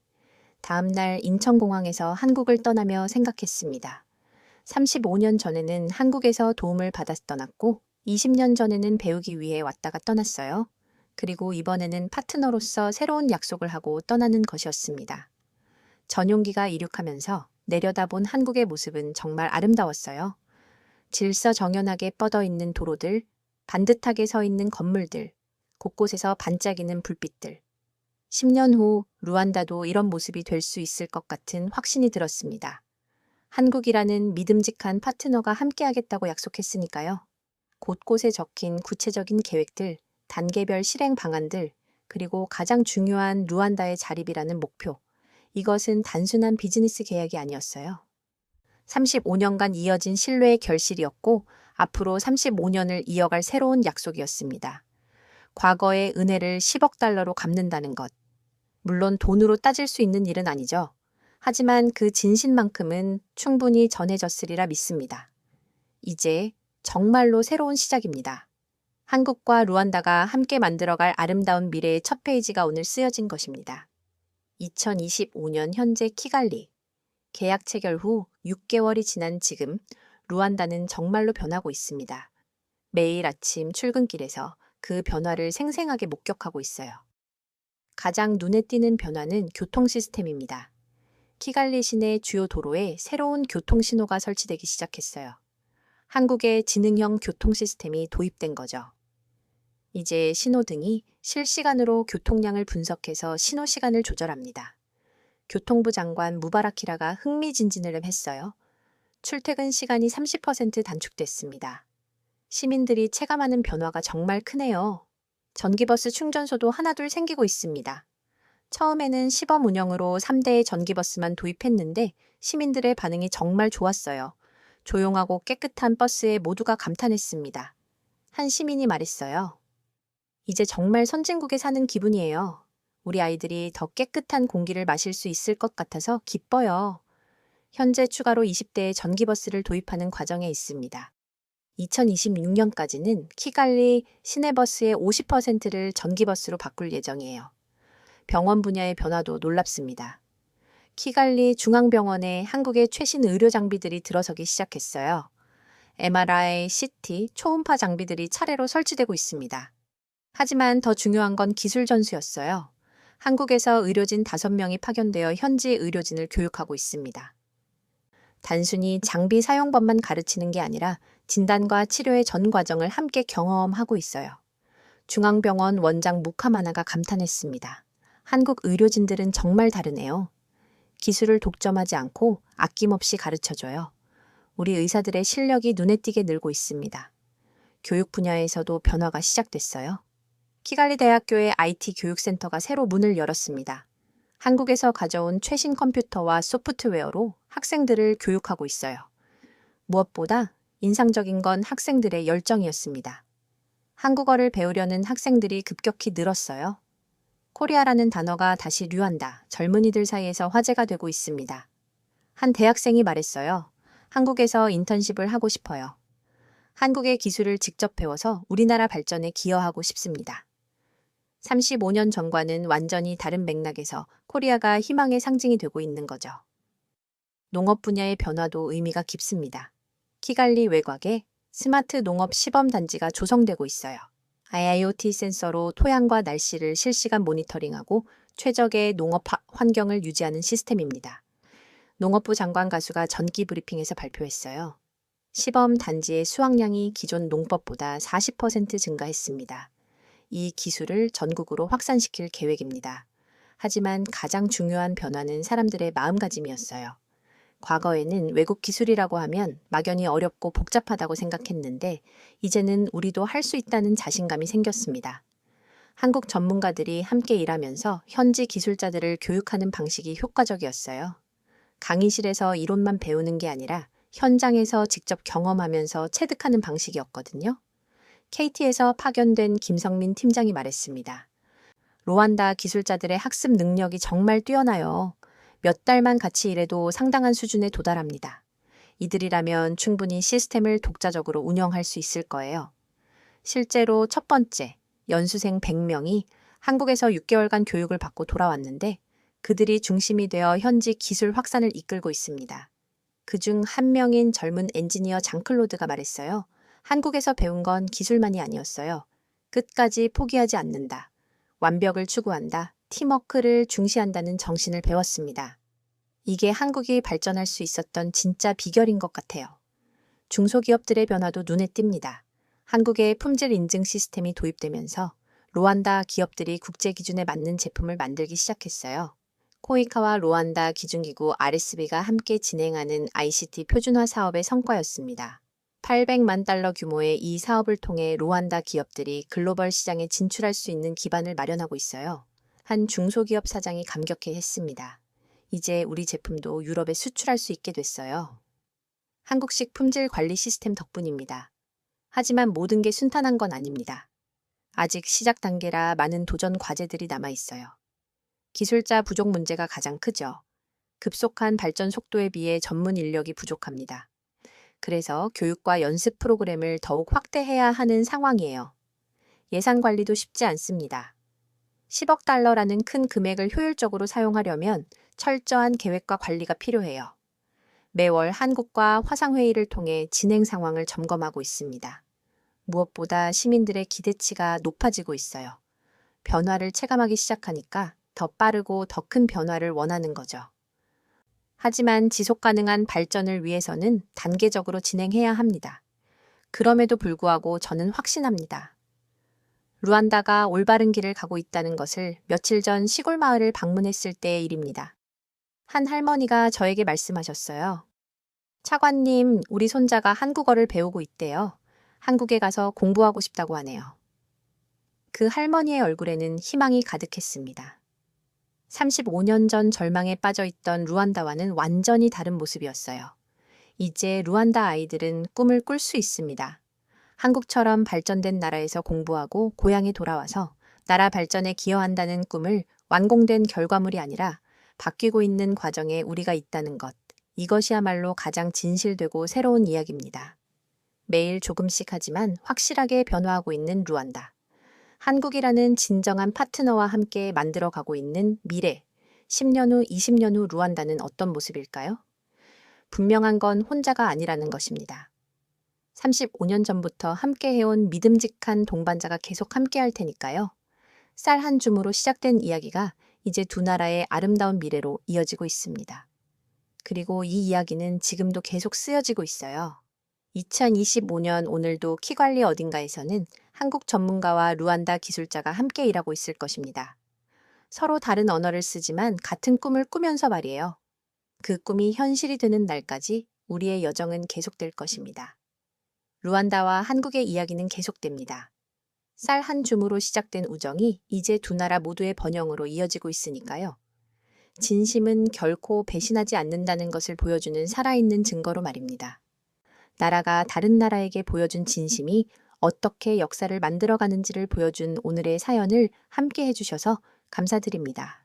다음 날 인천공항에서 한국을 떠나며 생각했습니다. 35년 전에는 한국에서 도움을 받아 떠났고 20년 전에는 배우기 위해 왔다가 떠났어요. 그리고 이번에는 파트너로서 새로운 약속을 하고 떠나는 것이었습니다. 전용기가 이륙하면서 내려다본 한국의 모습은 정말 아름다웠어요. 질서정연하게 뻗어 있는 도로들, 반듯하게 서 있는 건물들, 곳곳에서 반짝이는 불빛들. 10년 후 루안다도 이런 모습이 될 수 있을 것 같은 확신이 들었습니다. 한국이라는 믿음직한 파트너가 함께하겠다고 약속했으니까요. 곳곳에 적힌 구체적인 계획들, 단계별 실행 방안들, 그리고 가장 중요한 루안다의 자립이라는 목표. 이것은 단순한 비즈니스 계약이 아니었어요. 35년간 이어진 신뢰의 결실이었고 앞으로 35년을 이어갈 새로운 약속이었습니다. 과거의 은혜를 10억 달러로 갚는다는 것. 물론 돈으로 따질 수 있는 일은 아니죠. 하지만 그 진심만큼은 충분히 전해졌으리라 믿습니다. 이제 정말로 새로운 시작입니다. 한국과 루안다가 함께 만들어갈 아름다운 미래의 첫 페이지가 오늘 쓰여진 것입니다. 2025년 현재 키갈리. 계약 체결 후 6개월이 지난 지금 루안다는 정말로 변하고 있습니다. 매일 아침 출근길에서 그 변화를 생생하게 목격하고 있어요. 가장 눈에 띄는 변화는 교통 시스템입니다. 키갈리 시내 주요 도로에 새로운 교통 신호가 설치되기 시작했어요. 한국의 지능형 교통 시스템이 도입된 거죠. 이제 신호등이 실시간으로 교통량을 분석해서 신호 시간을 조절합니다. 교통부 장관 무바라키라가 흥미진진을 했어요. 출퇴근 시간이 30% 단축됐습니다. 시민들이 체감하는 변화가 정말 크네요. 전기버스 충전소도 하나둘 생기고 있습니다. 처음에는 시범 운영으로 3대의 전기버스만 도입했는데 시민들의 반응이 정말 좋았어요. 조용하고 깨끗한 버스에 모두가 감탄했습니다. 한 시민이 말했어요. 이제 정말 선진국에 사는 기분이에요. 우리 아이들이 더 깨끗한 공기를 마실 수 있을 것 같아서 기뻐요. 현재 추가로 20대의 전기버스를 도입하는 과정에 있습니다. 2026년까지는 키갈리 시내버스의 50%를 전기버스로 바꿀 예정이에요. 병원 분야의 변화도 놀랍습니다. 키갈리 중앙병원에 한국의 최신 의료 장비들이 들어서기 시작했어요. MRI, CT, 초음파 장비들이 차례로 설치되고 있습니다. 하지만 더 중요한 건 기술 전수였어요. 한국에서 의료진 5명이 파견되어 현지 의료진을 교육하고 있습니다. 단순히 장비 사용법만 가르치는 게 아니라 진단과 치료의 전 과정을 함께 경험하고 있어요. 중앙병원 원장 무카마나가 감탄했습니다. 한국 의료진들은 정말 다르네요. 기술을 독점하지 않고 아낌없이 가르쳐줘요. 우리 의사들의 실력이 눈에 띄게 늘고 있습니다. 교육 분야에서도 변화가 시작됐어요. 키갈리 대학교의 IT 교육센터가 새로 문을 열었습니다. 한국에서 가져온 최신 컴퓨터와 소프트웨어로 학생들을 교육하고 있어요. 무엇보다 인상적인 건 학생들의 열정이었습니다. 한국어를 배우려는 학생들이 급격히 늘었어요. 코리아라는 단어가 다시 류한다, 젊은이들 사이에서 화제가 되고 있습니다. 한 대학생이 말했어요. 한국에서 인턴십을 하고 싶어요. 한국의 기술을 직접 배워서 우리나라 발전에 기여하고 싶습니다. 35년 전과는 완전히 다른 맥락에서 코리아가 희망의 상징이 되고 있는 거죠. 농업 분야의 변화도 의미가 깊습니다. 키갈리 외곽에 스마트 농업 시범 단지가 조성되고 있어요. IoT 센서로 토양과 날씨를 실시간 모니터링하고 최적의 농업 환경을 유지하는 시스템입니다. 농업부 장관 가수가 전기 브리핑에서 발표했어요. 시범 단지의 수확량이 기존 농법보다 40% 증가했습니다. 이 기술을 전국으로 확산시킬 계획입니다. 하지만 가장 중요한 변화는 사람들의 마음가짐이었어요. 과거에는 외국 기술이라고 하면 막연히 어렵고 복잡하다고 생각했는데 이제는 우리도 할 수 있다는 자신감이 생겼습니다. 한국 전문가들이 함께 일하면서 현지 기술자들을 교육하는 방식이 효과적이었어요. 강의실에서 이론만 배우는 게 아니라 현장에서 직접 경험하면서 체득하는 방식이었거든요. KT에서 파견된 김성민 팀장이 말했습니다. 루안다 기술자들의 학습 능력이 정말 뛰어나요. 몇 달만 같이 일해도 상당한 수준에 도달합니다. 이들이라면 충분히 시스템을 독자적으로 운영할 수 있을 거예요. 실제로 첫 번째, 연수생 100명이 한국에서 6개월간 교육을 받고 돌아왔는데 그들이 중심이 되어 현지 기술 확산을 이끌고 있습니다. 그중 한 명인 젊은 엔지니어 장클로드가 말했어요. 한국에서 배운 건 기술만이 아니었어요. 끝까지 포기하지 않는다. 완벽을 추구한다. 팀워크를 중시한다는 정신을 배웠습니다. 이게 한국이 발전할 수 있었던 진짜 비결인 것 같아요. 중소기업들의 변화도 눈에 띕니다. 한국의 품질 인증 시스템이 도입되면서 루안다 기업들이 국제 기준에 맞는 제품을 만들기 시작했어요. 코이카와 루안다 기준기구 RSB가 함께 진행하는 ICT 표준화 사업의 성과였습니다. 800만 달러 규모의 이 사업을 통해 루안다 기업들이 글로벌 시장에 진출할 수 있는 기반을 마련하고 있어요. 한 중소기업 사장이 감격해 했습니다. 이제 우리 제품도 유럽에 수출할 수 있게 됐어요. 한국식 품질 관리 시스템 덕분입니다. 하지만 모든 게 순탄한 건 아닙니다. 아직 시작 단계라 많은 도전 과제들이 남아 있어요. 기술자 부족 문제가 가장 크죠. 급속한 발전 속도에 비해 전문 인력이 부족합니다. 그래서 교육과 연습 프로그램을 더욱 확대해야 하는 상황이에요. 예산 관리도 쉽지 않습니다. 10억 달러라는 큰 금액을 효율적으로 사용하려면 철저한 계획과 관리가 필요해요. 매월 한국과 화상회의를 통해 진행 상황을 점검하고 있습니다. 무엇보다 시민들의 기대치가 높아지고 있어요. 변화를 체감하기 시작하니까 더 빠르고 더 큰 변화를 원하는 거죠. 하지만 지속 가능한 발전을 위해서는 단계적으로 진행해야 합니다. 그럼에도 불구하고 저는 확신합니다. 루안다가 올바른 길을 가고 있다는 것을 며칠 전 시골 마을을 방문했을 때의 일입니다. 한 할머니가 저에게 말씀하셨어요. 차관님, 우리 손자가 한국어를 배우고 있대요. 한국에 가서 공부하고 싶다고 하네요. 그 할머니의 얼굴에는 희망이 가득했습니다. 35년 전 절망에 빠져 있던 루안다와는 완전히 다른 모습이었어요. 이제 루안다 아이들은 꿈을 꿀 수 있습니다. 한국처럼 발전된 나라에서 공부하고 고향에 돌아와서 나라 발전에 기여한다는 꿈을 완공된 결과물이 아니라 바뀌고 있는 과정에 우리가 있다는 것. 이것이야말로 가장 진실되고 새로운 이야기입니다. 매일 조금씩 하지만 확실하게 변화하고 있는 루안다. 한국이라는 진정한 파트너와 함께 만들어가고 있는 미래, 10년 후, 20년 후 루안다는 어떤 모습일까요? 분명한 건 혼자가 아니라는 것입니다. 35년 전부터 함께 해온 믿음직한 동반자가 계속 함께 할 테니까요. 쌀 한 줌으로 시작된 이야기가 이제 두 나라의 아름다운 미래로 이어지고 있습니다. 그리고 이 이야기는 지금도 계속 쓰여지고 있어요. 2025년 오늘도 키관리 어딘가에서는 한국 전문가와 루안다 기술자가 함께 일하고 있을 것입니다. 서로 다른 언어를 쓰지만 같은 꿈을 꾸면서 말이에요. 그 꿈이 현실이 되는 날까지 우리의 여정은 계속될 것입니다. 루안다와 한국의 이야기는 계속됩니다. 쌀 한 줌으로 시작된 우정이 이제 두 나라 모두의 번영으로 이어지고 있으니까요. 진심은 결코 배신하지 않는다는 것을 보여주는 살아있는 증거로 말입니다. 나라가 다른 나라에게 보여준 진심이 어떻게 역사를 만들어가는지를 보여준 오늘의 사연을 함께 해주셔서 감사드립니다.